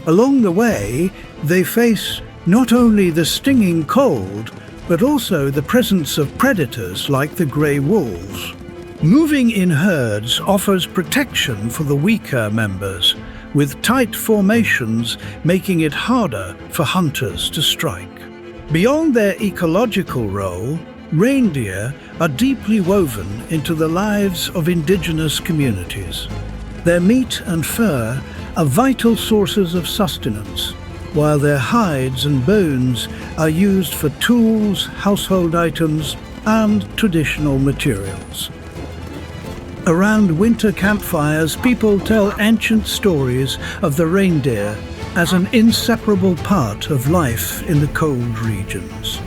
Along the way, they face not only the stinging cold, but also the presence of predators like the grey wolves. Moving in herds offers protection for the weaker members, with tight formations making it harder for hunters to strike. Beyond their ecological role, reindeer are deeply woven into the lives of indigenous communities. Their meat and fur are vital sources of sustenance, while their hides and bones are used for tools, household items, and traditional materials. Around winter campfires, people tell ancient stories of the reindeer as an inseparable part of life in the cold regions.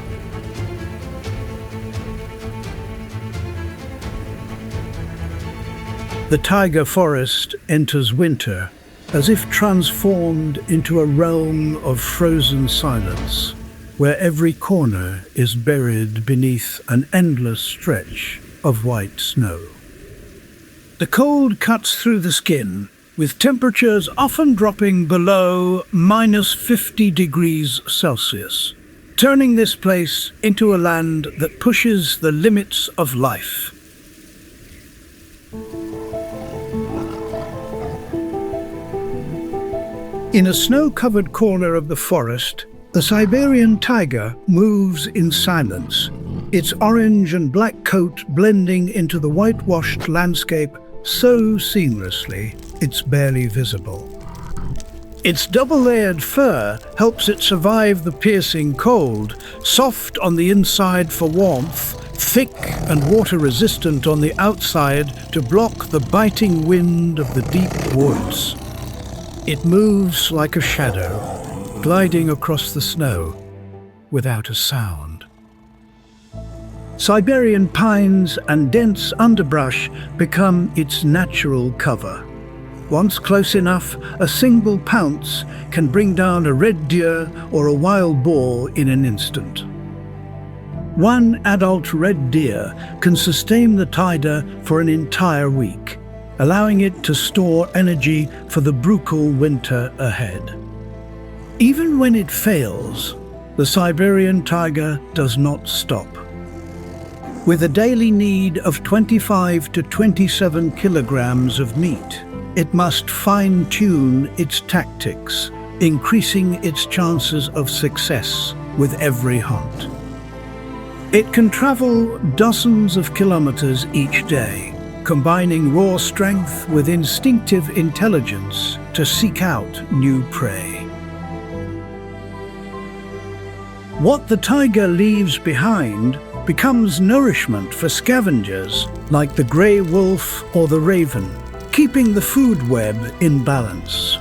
The taiga forest enters winter as if transformed into a realm of frozen silence, where every corner is buried beneath an endless stretch of white snow. The cold cuts through the skin, with temperatures often dropping below -50 degrees Celsius, turning this place into a land that pushes the limits of life. In a snow-covered corner of the forest, the Siberian taiga moves in silence, its orange and black coat blending into the whitewashed landscape so seamlessly it's barely visible. Its double-layered fur helps it survive the piercing cold, soft on the inside for warmth, thick and water-resistant on the outside to block the biting wind of the deep woods. It moves like a shadow, gliding across the snow without a sound. Siberian pines and dense underbrush become its natural cover. Once close enough, a single pounce can bring down a red deer or a wild boar in an instant. One adult red deer can sustain the taiga for an entire week, allowing it to store energy for the brutal winter ahead. Even when it fails, the Siberian taiga does not stop. With a daily need of 25 to 27 kilograms of meat, it must fine-tune its tactics, increasing its chances of success with every hunt. It can travel dozens of kilometers each day, combining raw strength with instinctive intelligence to seek out new prey. What the taiga leaves behind becomes nourishment for scavengers like the grey wolf or the raven, keeping the food web in balance.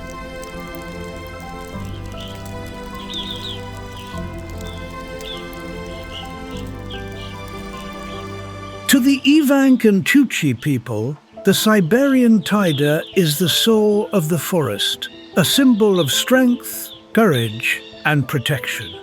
To the Evank and Tuchi people, the Siberian taiga is the soul of the forest, a symbol of strength, courage, and protection.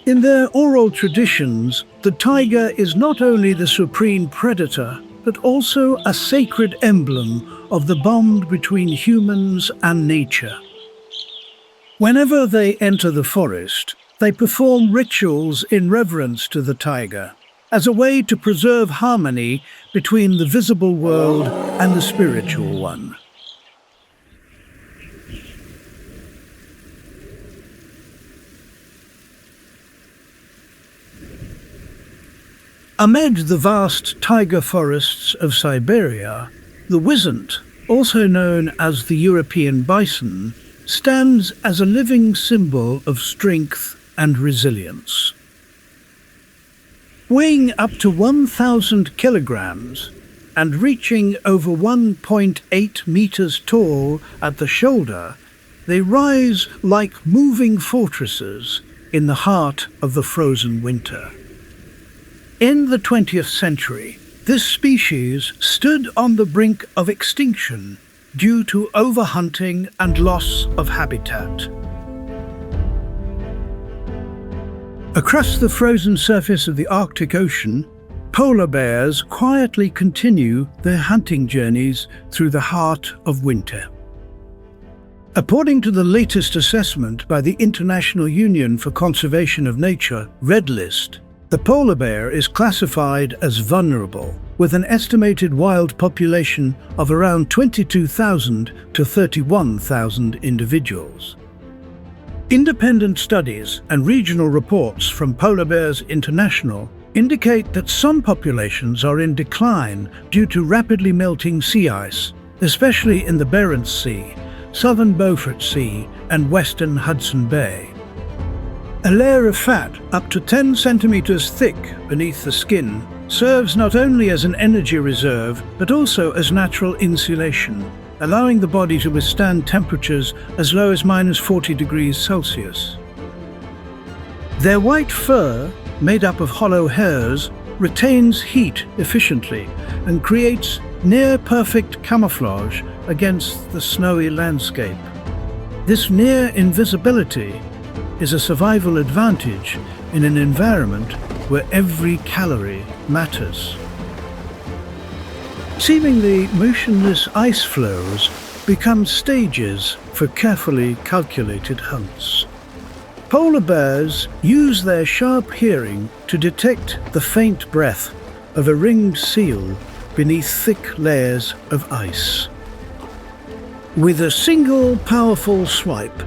In their oral traditions, the taiga is not only the supreme predator, but also a sacred emblem of the bond between humans and nature. Whenever they enter the forest, they perform rituals in reverence to the taiga, as a way to preserve harmony between the visible world and the spiritual one. Amid the vast taiga forests of Siberia, the wisent, also known as the European bison, stands as a living symbol of strength and resilience. Weighing up to 1,000 kilograms and reaching over 1.8 meters tall at the shoulder, they rise like moving fortresses in the heart of the frozen winter. In the 20th century, this species stood on the brink of extinction, due to overhunting and loss of habitat. Across the frozen surface of the Arctic Ocean, polar bears quietly continue their hunting journeys through the heart of winter. According to the latest assessment by the International Union for Conservation of Nature, Red List, the polar bear is classified as vulnerable, with an estimated wild population of around 22,000 to 31,000 individuals. Independent studies and regional reports from Polar Bears International indicate that some populations are in decline due to rapidly melting sea ice, especially in the Barents Sea, southern Beaufort Sea, and western Hudson Bay. A layer of fat up to 10 centimeters thick beneath the skin serves not only as an energy reserve but also as natural insulation, allowing the body to withstand temperatures as low as -40 degrees Celsius. Their white fur, made up of hollow hairs, retains heat efficiently and creates near-perfect camouflage against the snowy landscape. This near invisibility is a survival advantage in an environment where every calorie matters. Seemingly motionless ice flows become stages for carefully calculated hunts. Polar bears use their sharp hearing to detect the faint breath of a ringed seal beneath thick layers of ice. With a single powerful swipe,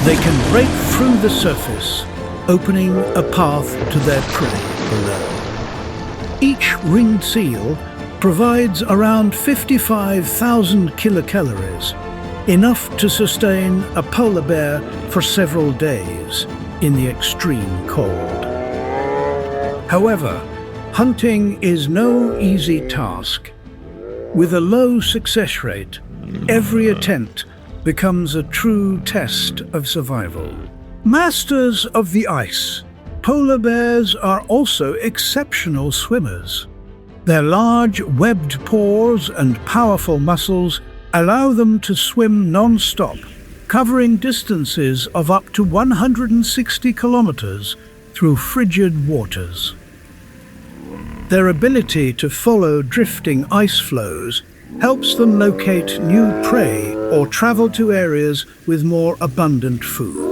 they can break through the surface, opening a path to their prey below. Each ringed seal provides around 55,000 kilocalories, enough to sustain a polar bear for several days in the extreme cold. However, hunting is no easy task. With a low success rate, every attempt becomes a true test of survival. Masters of the ice, polar bears are also exceptional swimmers. Their large, webbed pores and powerful muscles allow them to swim non-stop, covering distances of up to 160 kilometers through frigid waters. Their ability to follow drifting ice flows helps them locate new prey or travel to areas with more abundant food.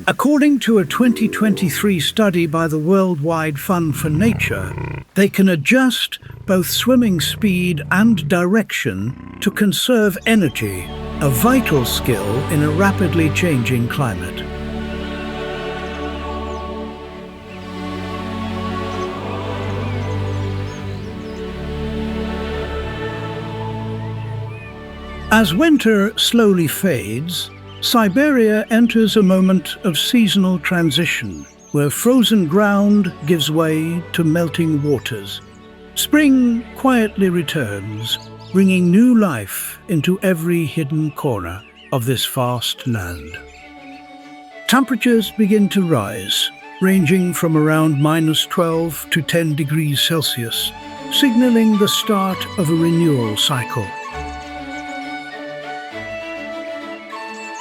According to a 2023 study by the Worldwide Fund for Nature, they can adjust both swimming speed and direction to conserve energy, a vital skill in a rapidly changing climate. As winter slowly fades, Siberia enters a moment of seasonal transition, where frozen ground gives way to melting waters. Spring quietly returns, bringing new life into every hidden corner of this vast land. Temperatures begin to rise, ranging from around -12 to 10 degrees Celsius, signaling the start of a renewal cycle.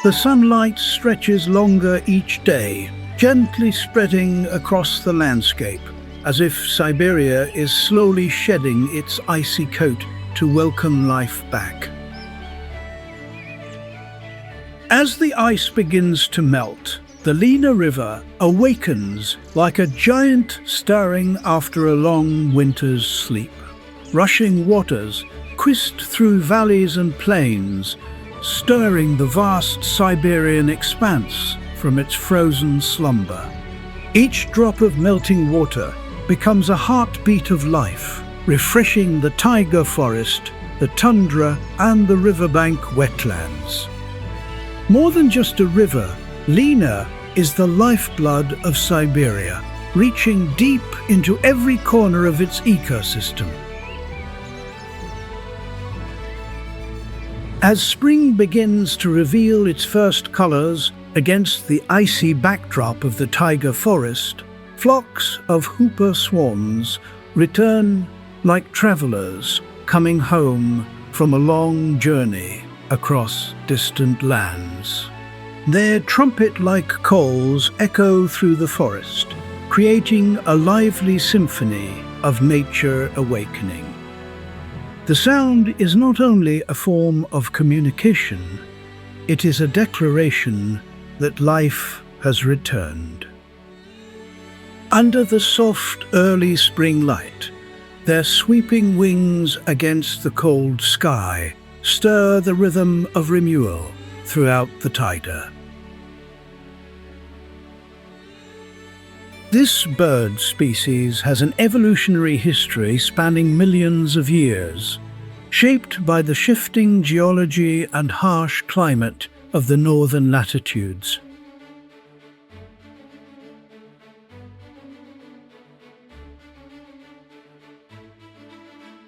The sunlight stretches longer each day, gently spreading across the landscape, as if Siberia is slowly shedding its icy coat to welcome life back. As the ice begins to melt, the Lena River awakens like a giant stirring after a long winter's sleep. Rushing waters whisk through valleys and plains, stirring the vast Siberian expanse from its frozen slumber. Each drop of melting water becomes a heartbeat of life, refreshing the taiga forest, the tundra, and the riverbank wetlands. More than just a river, Lena is the lifeblood of Siberia, reaching deep into every corner of its ecosystem. As spring begins to reveal its first colors against the icy backdrop of the taiga forest, flocks of whooper swans return like travelers coming home from a long journey across distant lands. Their trumpet-like calls echo through the forest, creating a lively symphony of nature awakening. The sound is not only a form of communication, it is a declaration that life has returned. Under the soft early spring light, their sweeping wings against the cold sky stir the rhythm of renewal throughout the taiga. This bird species has an evolutionary history spanning millions of years, shaped by the shifting geology and harsh climate of the northern latitudes.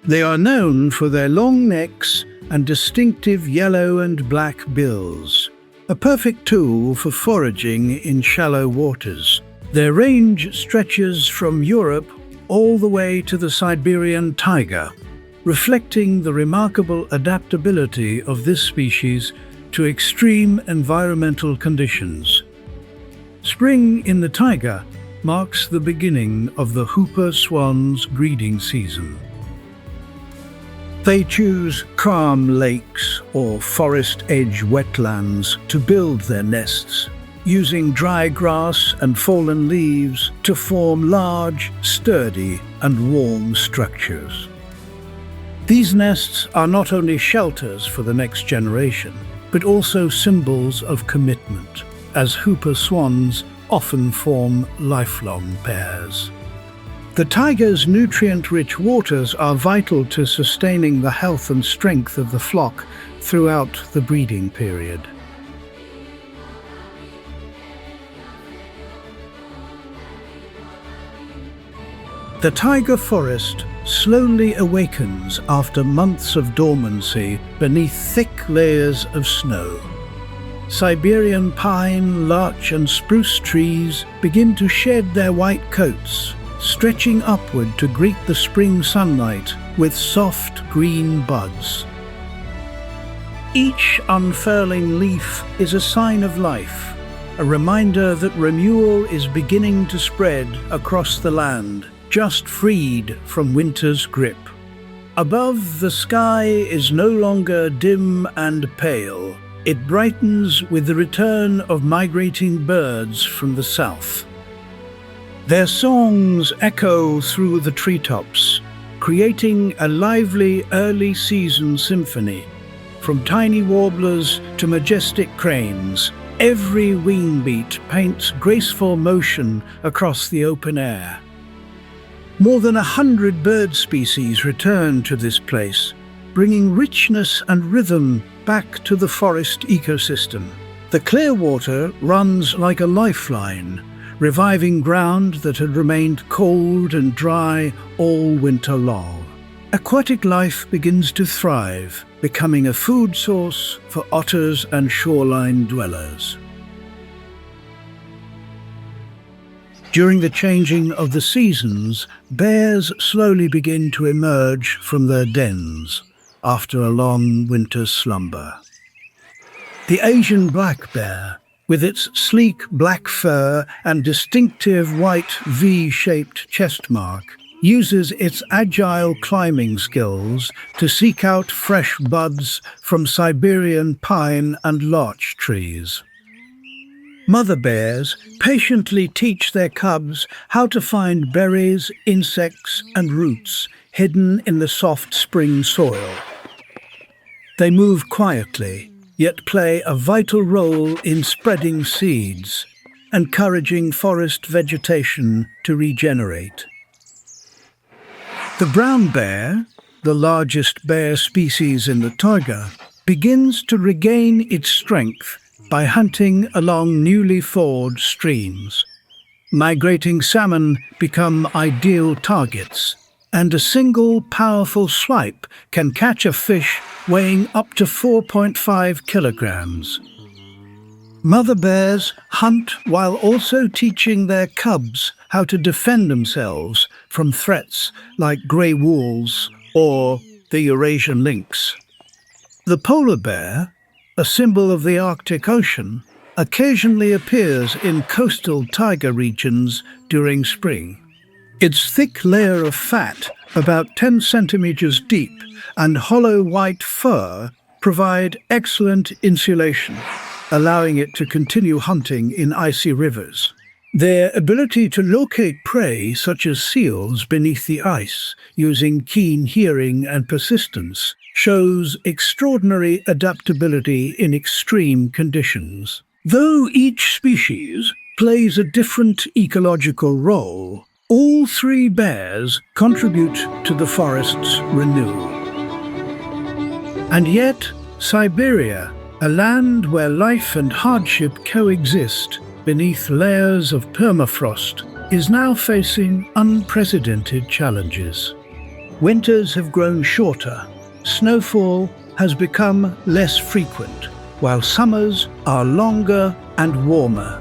They are known for their long necks and distinctive yellow and black bills, a perfect tool for foraging in shallow waters. Their range stretches from Europe all the way to the Siberian taiga, reflecting the remarkable adaptability of this species to extreme environmental conditions. Spring in the taiga marks the beginning of the hooper swan's breeding season. They choose calm lakes or forest-edge wetlands to build their nests, using dry grass and fallen leaves to form large, sturdy, and warm structures. These nests are not only shelters for the next generation, but also symbols of commitment, as hooper swans often form lifelong pairs. The taiga's nutrient-rich waters are vital to sustaining the health and strength of the flock throughout the breeding period. The taiga forest slowly awakens after months of dormancy beneath thick layers of snow. Siberian pine, larch and spruce trees begin to shed their white coats, stretching upward to greet the spring sunlight with soft green buds. Each unfurling leaf is a sign of life, a reminder that renewal is beginning to spread across the land, just freed from winter's grip. Above, the sky is no longer dim and pale. It brightens with the return of migrating birds from the south. Their songs echo through the treetops, creating a lively early season symphony. From tiny warblers to majestic cranes, every wing beat paints graceful motion across the open air. More than 100 bird species return to this place, bringing richness and rhythm back to the forest ecosystem. The clear water runs like a lifeline, reviving ground that had remained cold and dry all winter long. Aquatic life begins to thrive, becoming a food source for otters and shoreline dwellers. During the changing of the seasons, bears slowly begin to emerge from their dens after a long winter slumber. The Asian black bear, with its sleek black fur and distinctive white V-shaped chest mark, uses its agile climbing skills to seek out fresh buds from Siberian pine and larch trees. Mother bears patiently teach their cubs how to find berries, insects, and roots hidden in the soft spring soil. They move quietly, yet play a vital role in spreading seeds, encouraging forest vegetation to regenerate. The brown bear, the largest bear species in the taiga, begins to regain its strength by hunting along newly thawed streams. Migrating salmon become ideal targets, and a single powerful swipe can catch a fish weighing up to 4.5 kilograms. Mother bears hunt while also teaching their cubs how to defend themselves from threats like grey wolves or the Eurasian lynx. The polar bear, a symbol of the Arctic Ocean, occasionally appears in coastal taiga regions during spring. Its thick layer of fat, about 10 centimeters deep, and hollow white fur provide excellent insulation, allowing it to continue hunting in icy rivers. Their ability to locate prey, such as seals, beneath the ice, using keen hearing and persistence, shows extraordinary adaptability in extreme conditions. Though each species plays a different ecological role, all three bears contribute to the forest's renewal. And yet, Siberia, a land where life and hardship coexist beneath layers of permafrost, is now facing unprecedented challenges. Winters have grown shorter, snowfall has become less frequent, while summers are longer and warmer,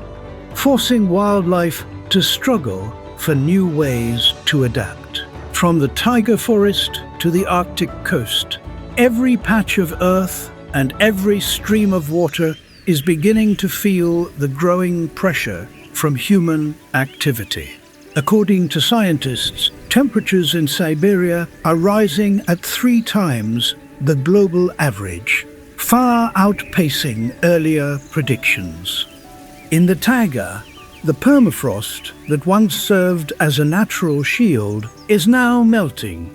forcing wildlife to struggle for new ways to adapt. From the taiga forest to the Arctic coast, every patch of earth and every stream of water is beginning to feel the growing pressure from human activity. According to scientists, temperatures in Siberia are rising at 3 times the global average, far outpacing earlier predictions. In the taiga, the permafrost that once served as a natural shield is now melting,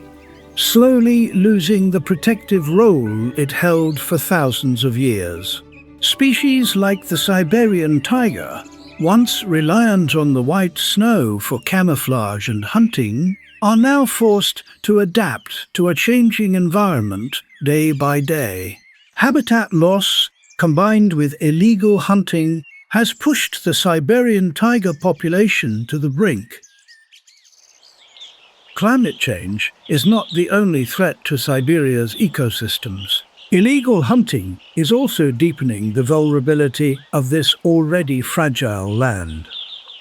slowly losing the protective role it held for thousands of years. Species like the Siberian tiger, once reliant on the white snow for camouflage and hunting, are now forced to adapt to a changing environment day by day. Habitat loss, combined with illegal hunting, has pushed the Siberian tiger population to the brink. Climate change is not the only threat to Siberia's ecosystems. Illegal hunting is also deepening the vulnerability of this already fragile land.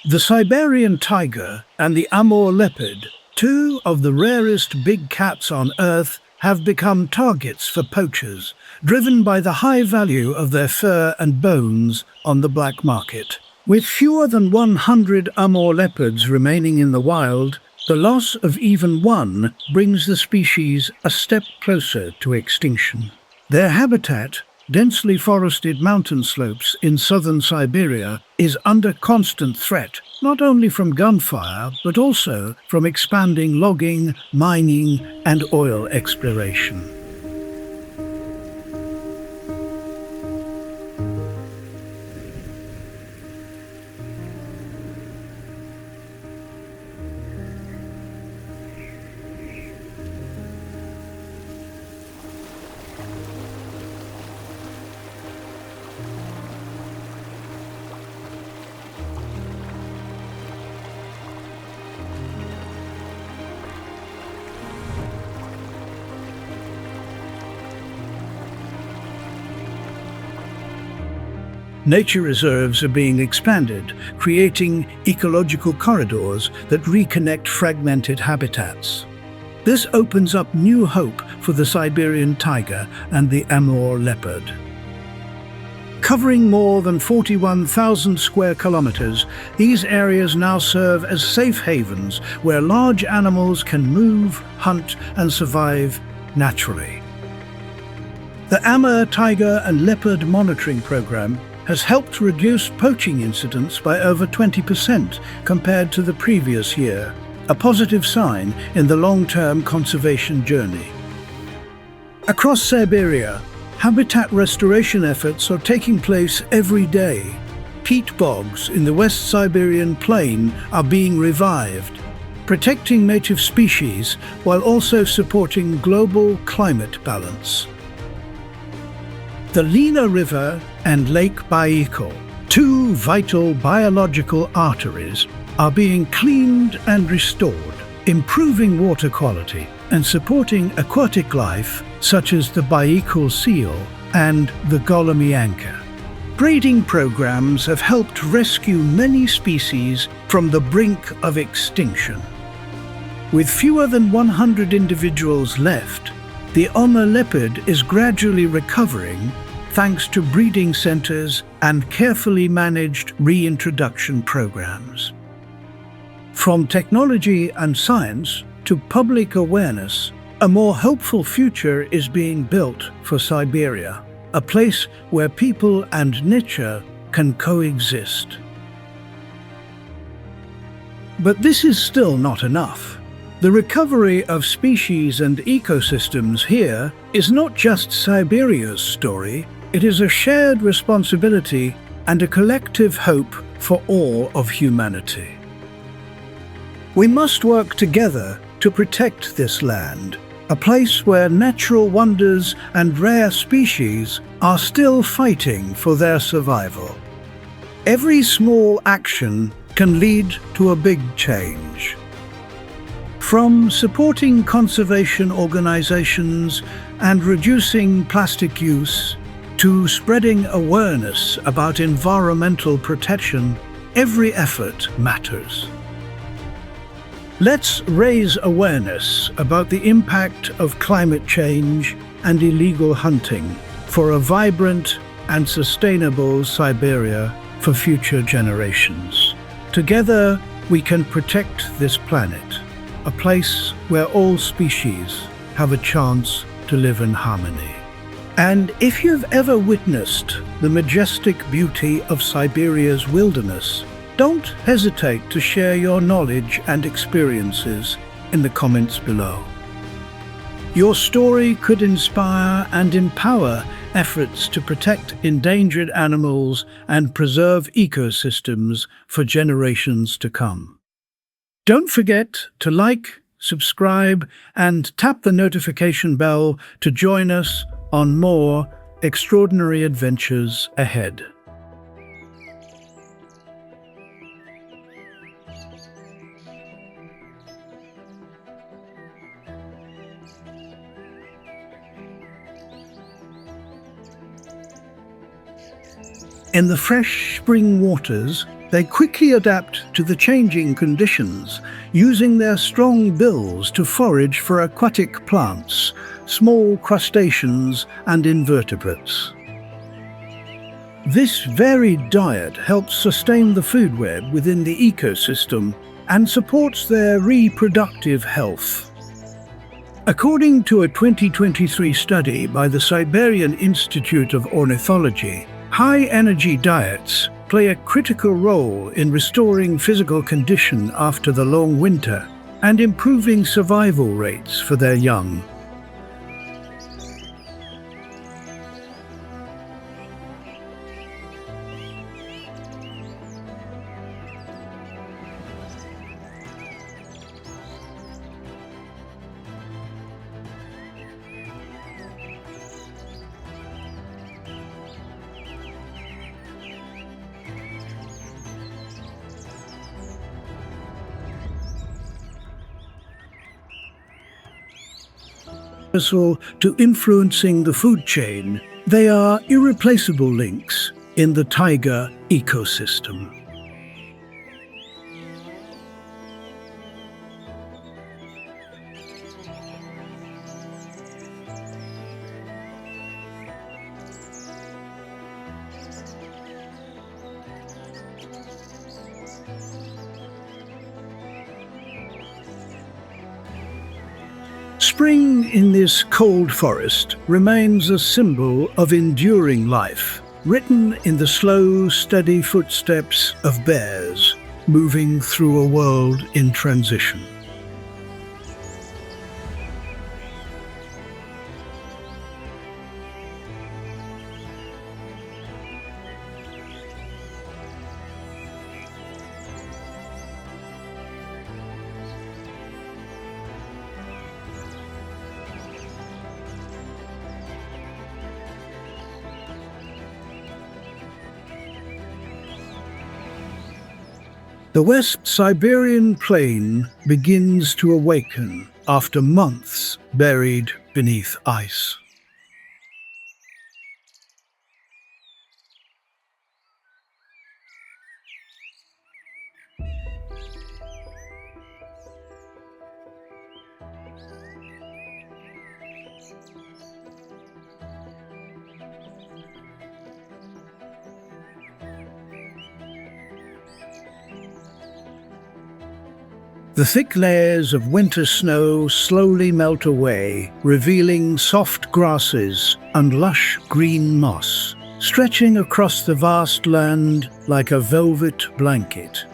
The Siberian tiger and the Amur leopard, 2 of the rarest big cats on Earth, have become targets for poachers, driven by the high value of their fur and bones on the black market. With fewer than 100 Amur leopards remaining in the wild, the loss of even one brings the species a step closer to extinction. Their habitat, densely forested mountain slopes in southern Siberia, is under constant threat, not only from gunfire, but also from expanding logging, mining, and oil exploration. Nature reserves are being expanded, creating ecological corridors that reconnect fragmented habitats. This opens up new hope for the Siberian tiger and the Amur leopard. Covering more than 41,000 square kilometers, these areas now serve as safe havens where large animals can move, hunt, and survive naturally. The Amur tiger and leopard monitoring program has helped reduce poaching incidents by over 20% compared to the previous year, a positive sign in the long-term conservation journey. Across Siberia, habitat restoration efforts are taking place every day. Peat bogs in the West Siberian plain are being revived, protecting native species while also supporting global climate balance. The Lena River and Lake Baikal, 2 vital biological arteries, are being cleaned and restored, improving water quality and supporting aquatic life such as the Baikal seal and the Golomyanka. Breeding programs have helped rescue many species from the brink of extinction. With fewer than 100 individuals left, The Oma leopard is gradually recovering thanks to breeding centers and carefully managed reintroduction programs. From technology and science to public awareness, a more hopeful future is being built for Siberia, a place where people and nature can coexist. But this is still not enough. The recovery of species and ecosystems here is not just Siberia's story, it is a shared responsibility and a collective hope for all of humanity. We must work together to protect this land, a place where natural wonders and rare species are still fighting for their survival. Every small action can lead to a big change. From supporting conservation organizations and reducing plastic use, to spreading awareness about environmental protection, every effort matters. Let's raise awareness about the impact of climate change and illegal hunting for a vibrant and sustainable Siberia for future generations. Together, we can protect this planet, a place where all species have a chance to live in harmony. And if you've ever witnessed the majestic beauty of Siberia's wilderness, don't hesitate to share your knowledge and experiences in the comments below. Your story could inspire and empower efforts to protect endangered animals and preserve ecosystems for generations to come. Don't forget to like, subscribe, and tap the notification bell to join us on more extraordinary adventures ahead. In the fresh spring waters, they quickly adapt to the changing conditions, using their strong bills to forage for aquatic plants, small crustaceans, and invertebrates. This varied diet helps sustain the food web within the ecosystem and supports their reproductive health. According to a 2023 study by the Siberian Institute of Ornithology, high-energy diets play a critical role in restoring physical condition after the long winter and improving survival rates for their young. To influencing the food chain, they are irreplaceable links in the taiga ecosystem. Spring in this cold forest remains a symbol of enduring life, written in the slow, steady footsteps of bears moving through a world in transition. The West Siberian plain begins to awaken after months buried beneath ice. The thick layers of winter snow slowly melt away, revealing soft grasses and lush green moss, stretching across the vast land like a velvet blanket.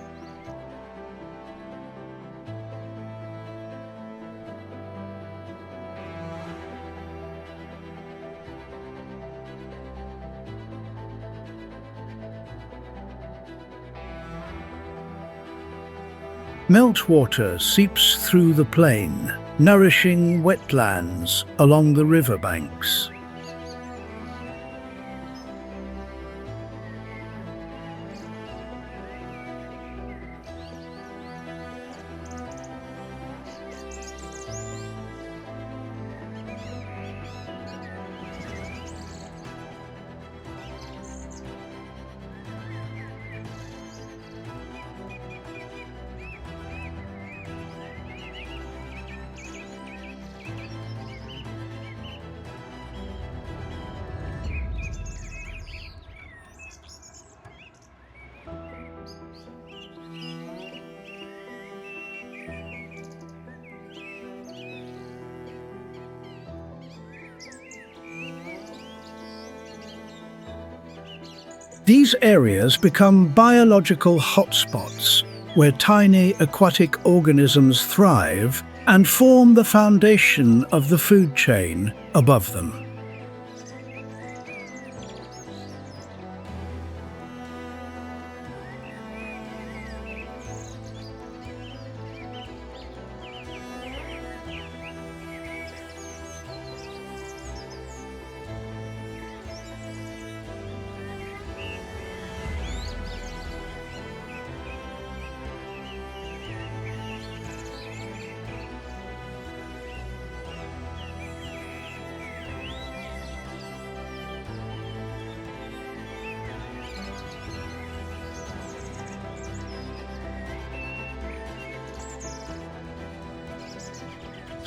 Meltwater seeps through the plain, nourishing wetlands along the riverbanks. These areas become biological hotspots where tiny aquatic organisms thrive and form the foundation of the food chain above them.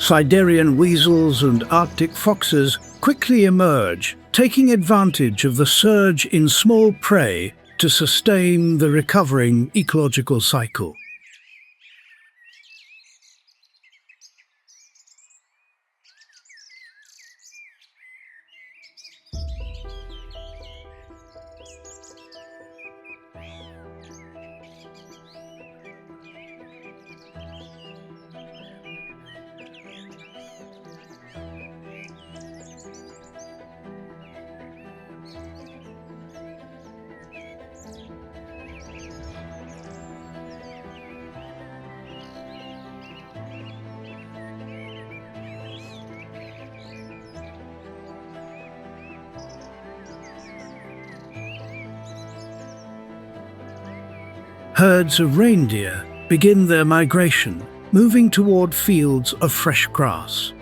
Siberian weasels and Arctic foxes quickly emerge, taking advantage of the surge in small prey to sustain the recovering ecological cycle. Herds of reindeer begin their migration, moving toward fields of fresh grass.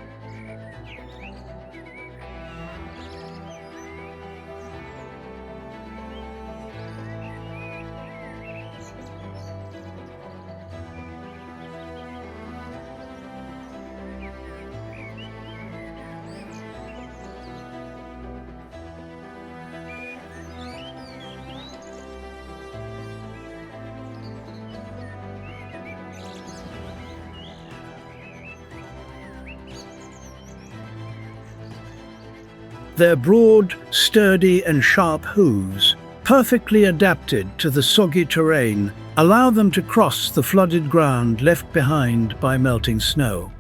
Their broad, sturdy and sharp hooves, perfectly adapted to the soggy terrain, allow them to cross the flooded ground left behind by melting snow.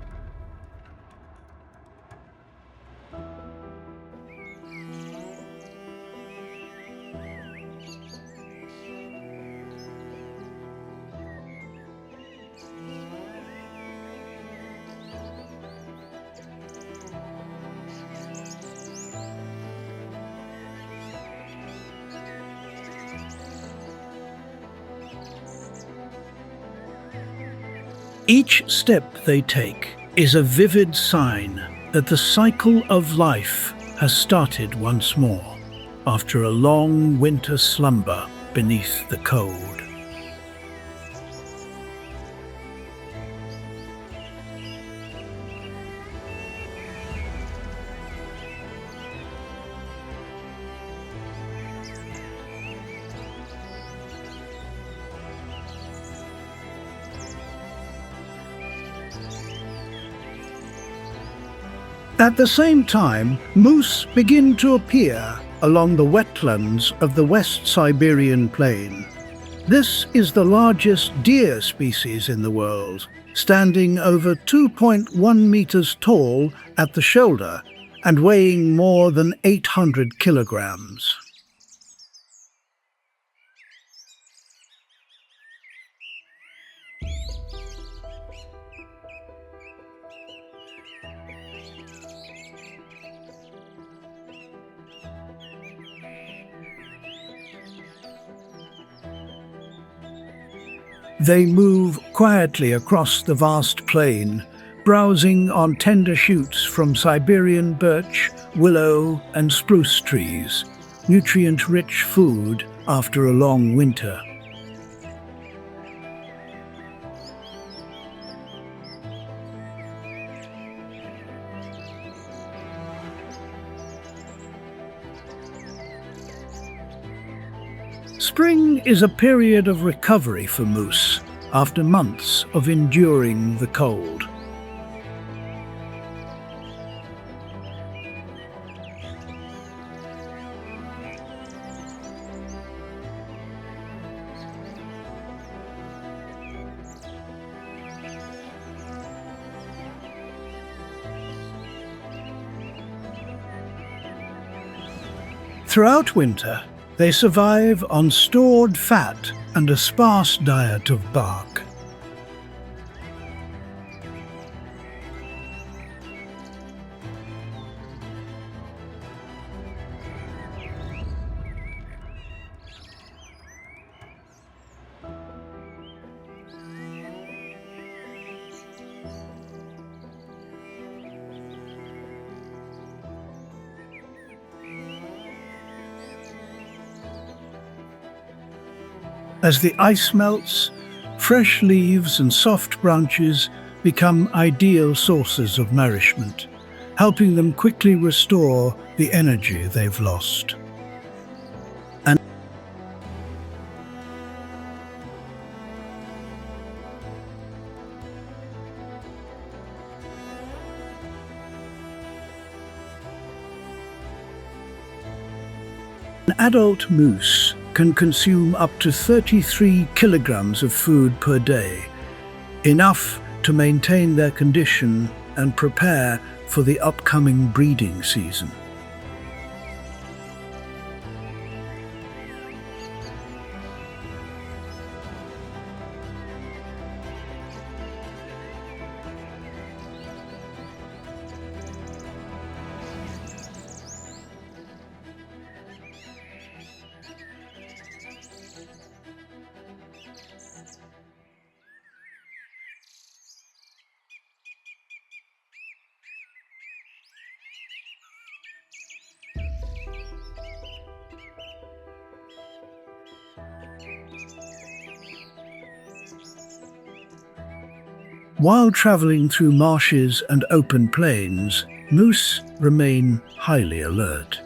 Each step they take is a vivid sign that the cycle of life has started once more, after a long winter slumber beneath the cold. At the same time, moose begin to appear along the wetlands of the West Siberian plain. This is the largest deer species in the world, standing over 2.1 meters tall at the shoulder and weighing more than 800 kilograms. They move quietly across the vast plain, browsing on tender shoots from Siberian birch, willow, and spruce trees, nutrient-rich food after a long winter. Spring is a period of recovery for moose after months of enduring the cold. Throughout winter, they survive on stored fat and a sparse diet of bark. As the ice melts, fresh leaves and soft branches become ideal sources of nourishment, helping them quickly restore the energy they've lost. An adult moose can consume up to 33 kilograms of food per day, enough to maintain their condition and prepare for the upcoming breeding season. While traveling through marshes and open plains, moose remain highly alert.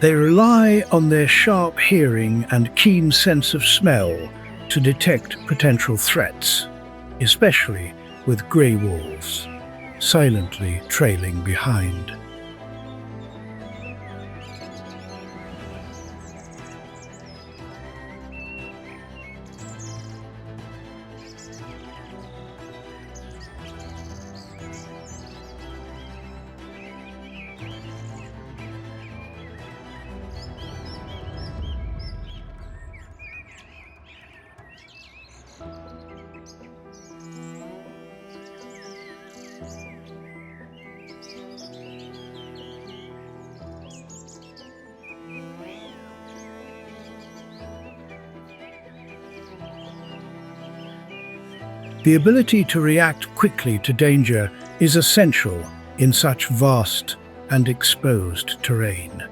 They rely on their sharp hearing and keen sense of smell to detect potential threats, especially with grey wolves, silently trailing behind. The ability to react quickly to danger is essential in such vast and exposed terrain.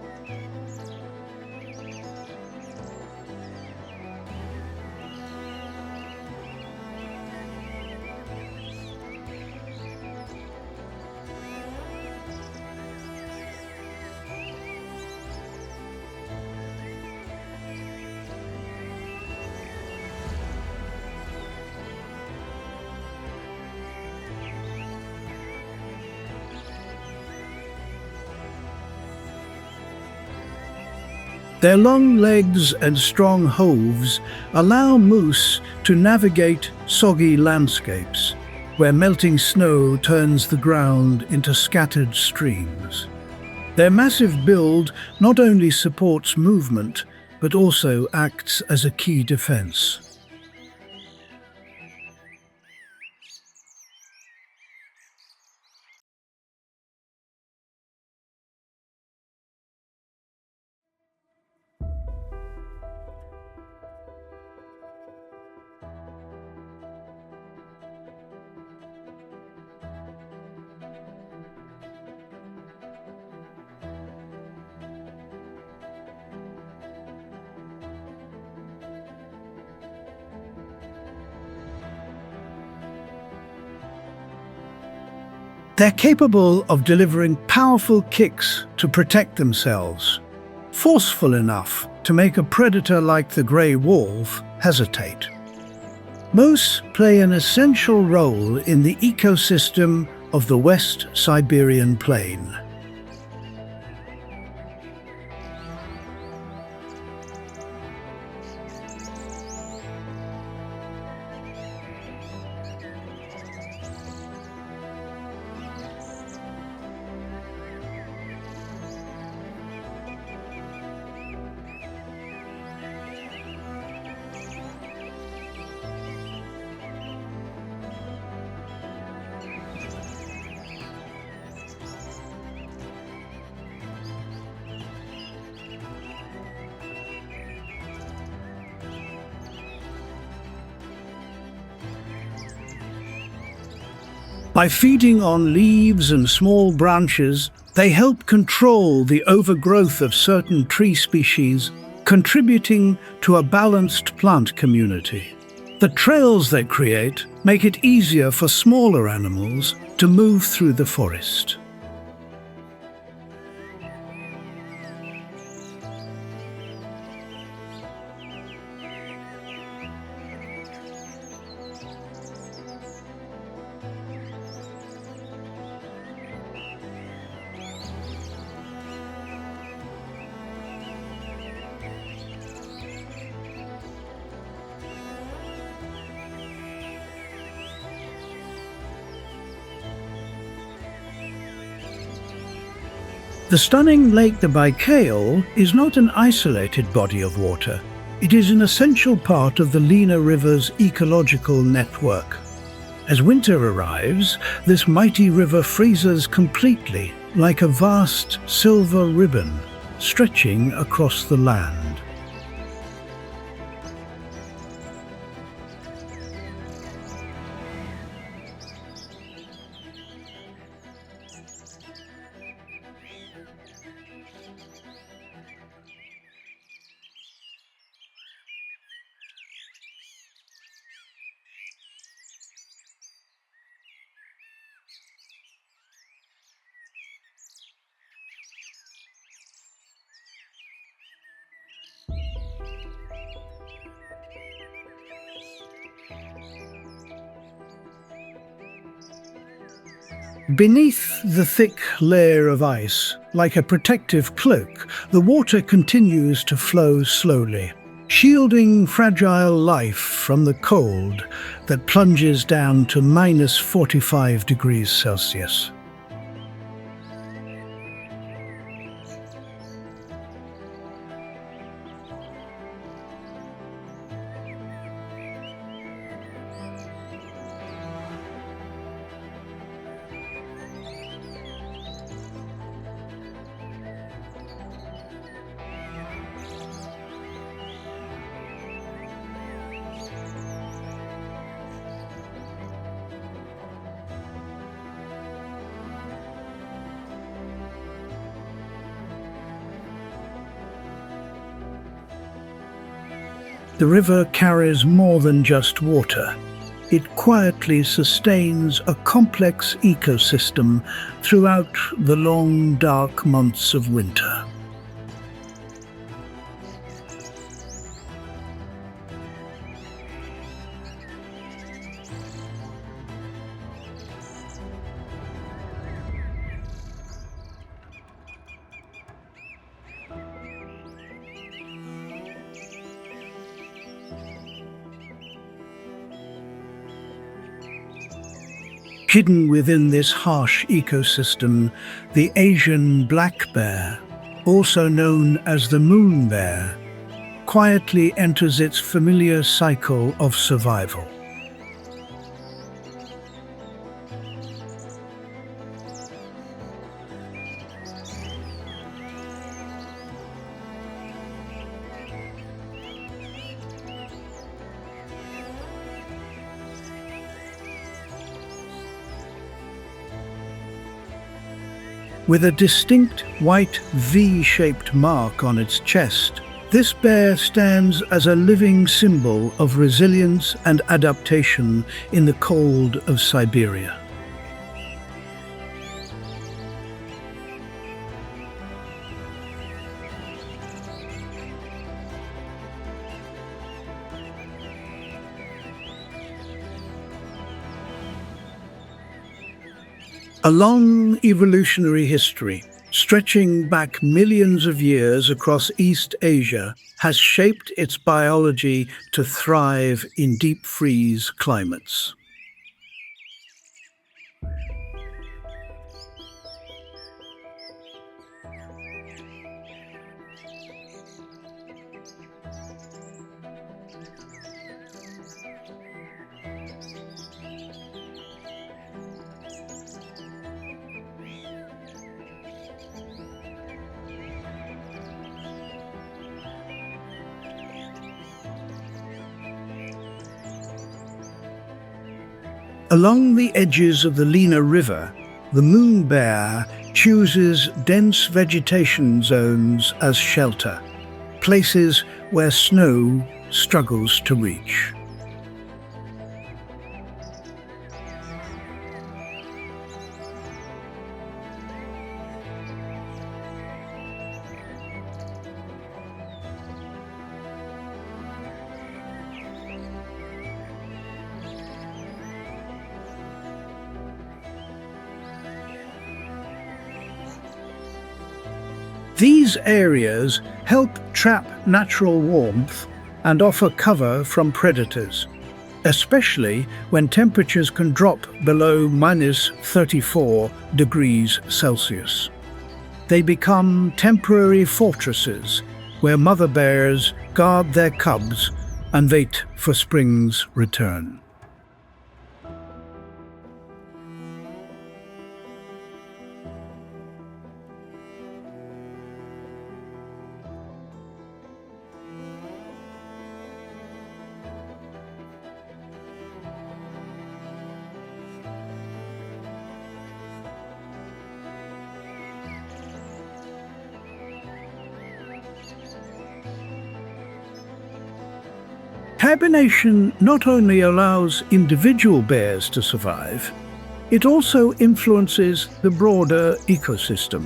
Their long legs and strong hooves allow moose to navigate soggy landscapes, where melting snow turns the ground into scattered streams. Their massive build not only supports movement, but also acts as a key defense. They're capable of delivering powerful kicks to protect themselves, forceful enough to make a predator like the grey wolf hesitate. Moose play an essential role in the ecosystem of the West Siberian plain. By feeding on leaves and small branches, they help control the overgrowth of certain tree species, contributing to a balanced plant community. The trails they create make it easier for smaller animals to move through the forest. The stunning Lake the Baikal is not an isolated body of water. It is an essential part of the Lena River's ecological network. As winter arrives, this mighty river freezes completely, like a vast silver ribbon stretching across the land. Beneath the thick layer of ice, like a protective cloak, the water continues to flow slowly, shielding fragile life from the cold that plunges down to -45 degrees Celsius. The river carries more than just water. It quietly sustains a complex ecosystem throughout the long, dark months of winter. Hidden within this harsh ecosystem, the Asian black bear, also known as the moon bear, quietly enters its familiar cycle of survival. With a distinct white V-shaped mark on its chest, this bear stands as a living symbol of resilience and adaptation in the cold of Siberia. A long evolutionary history, stretching back millions of years across East Asia, has shaped its biology to thrive in deep freeze climates. Along the edges of the Lena River, the moon bear chooses dense vegetation zones as shelter, places where snow struggles to reach. These areas help trap natural warmth and offer cover from predators, especially when temperatures can drop below -34 degrees Celsius. They become temporary fortresses where mother bears guard their cubs and wait for spring's return. Hibernation not only allows individual bears to survive, it also influences the broader ecosystem.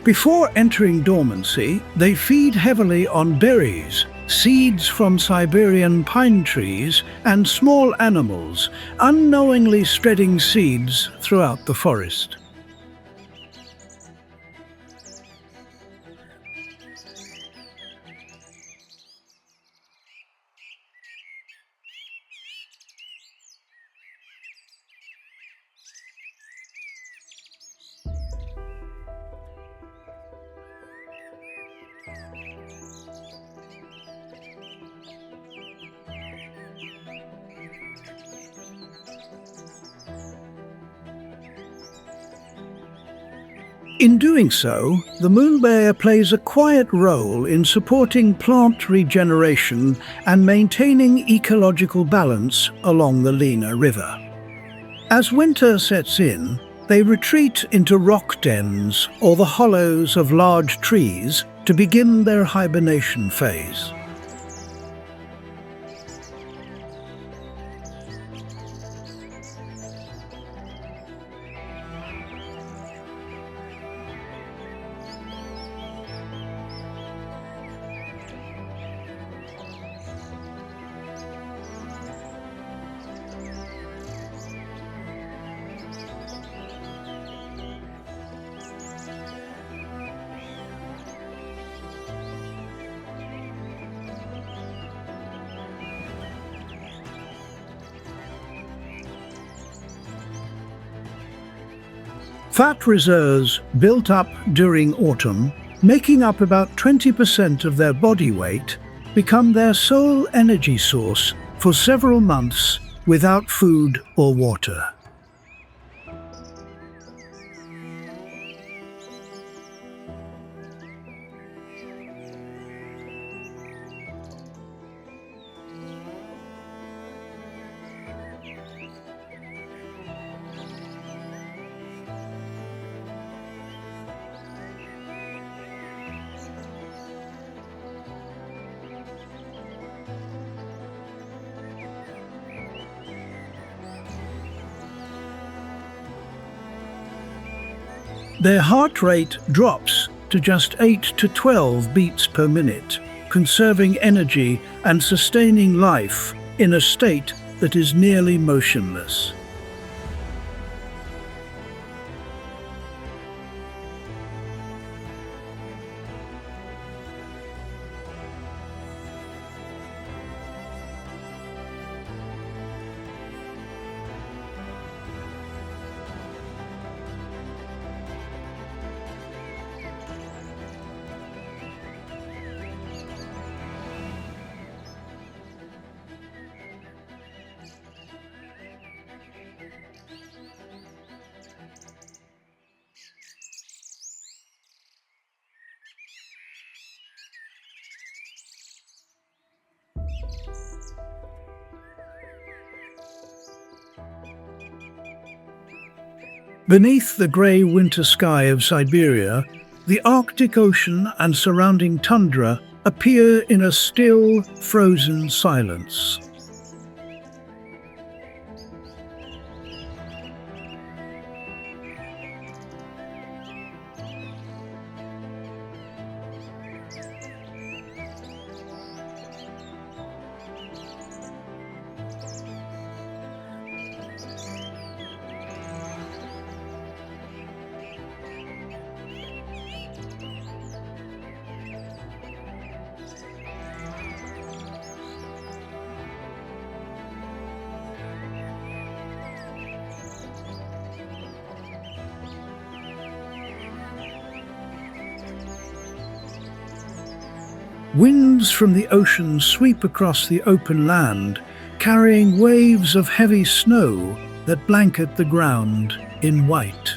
Before entering dormancy, they feed heavily on berries, seeds from Siberian pine trees, and small animals, unknowingly spreading seeds throughout the forest. In doing so, the moon bear plays a quiet role in supporting plant regeneration and maintaining ecological balance along the Lena River. As winter sets in, they retreat into rock dens or the hollows of large trees to begin their hibernation phase. Fat reserves built up during autumn, making up about 20% of their body weight, become their sole energy source for several months without food or water. Their heart rate drops to just 8 to 12 beats per minute, conserving energy and sustaining life in a state that is nearly motionless. Beneath the grey winter sky of Siberia, the Arctic Ocean and surrounding tundra appear in a still, frozen silence. Winds from the ocean sweep across the open land, carrying waves of heavy snow that blanket the ground in white.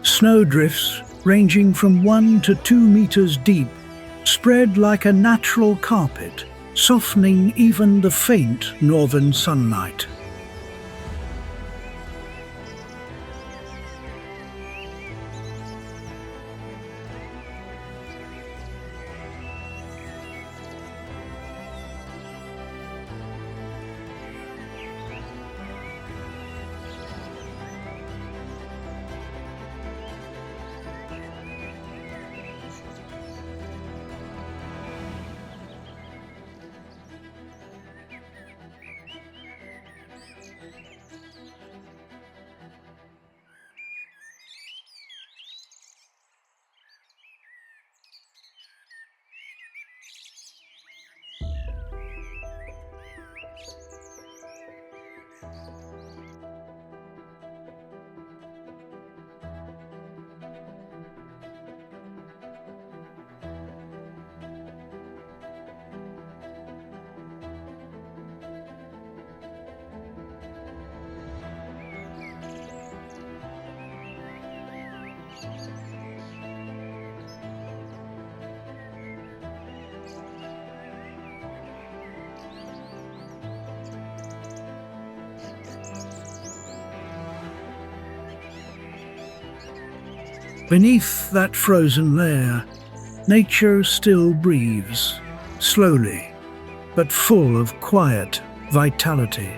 Snowdrifts, ranging from 1 to 2 meters deep, spread like a natural carpet, softening even the faint northern sunlight. Beneath that frozen layer, nature still breathes, slowly, but full of quiet vitality.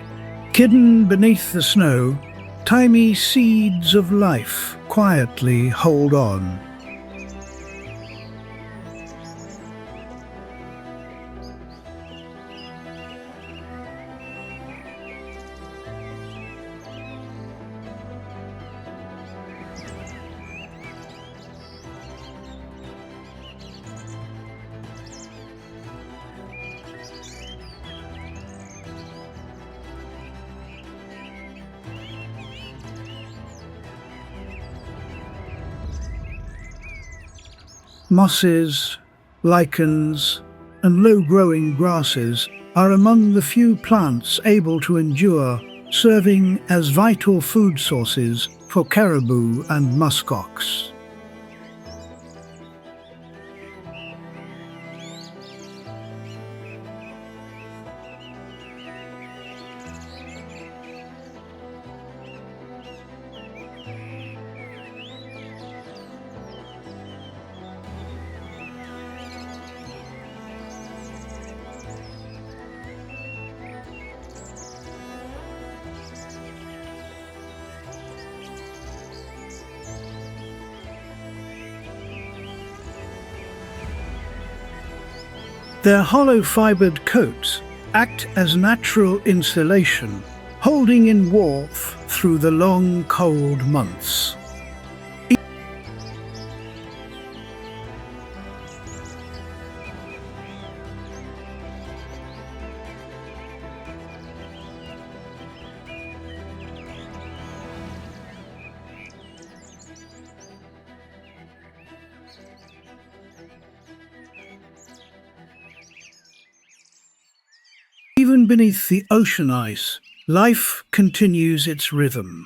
Hidden beneath the snow, tiny seeds of life quietly hold on. Mosses, lichens, and low-growing grasses are among the few plants able to endure, serving as vital food sources for caribou and muskox. Their hollow-fibered coats act as natural insulation, holding in warmth through the long, cold months. Even beneath the ocean ice, life continues its rhythm.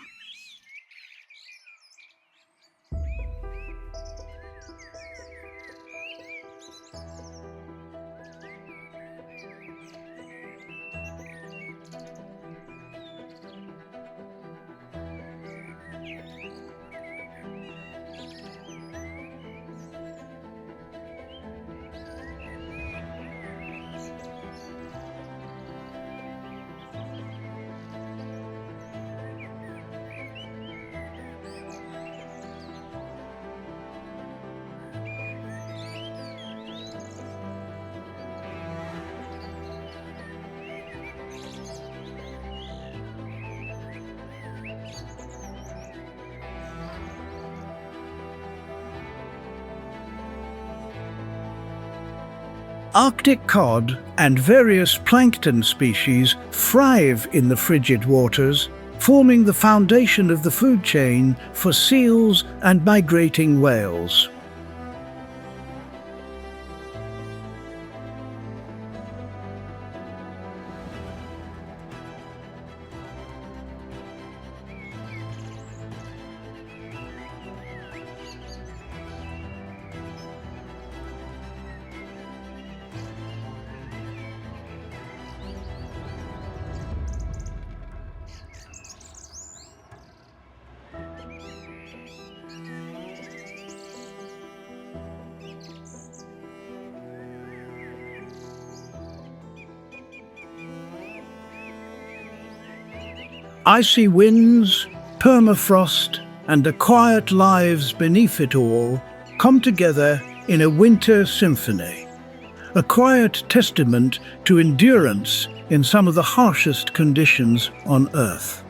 Arctic cod and various plankton species thrive in the frigid waters, forming the foundation of the food chain for seals and migrating whales. Icy winds, permafrost, and the quiet lives beneath it all come together in a winter symphony, a quiet testament to endurance in some of the harshest conditions on Earth.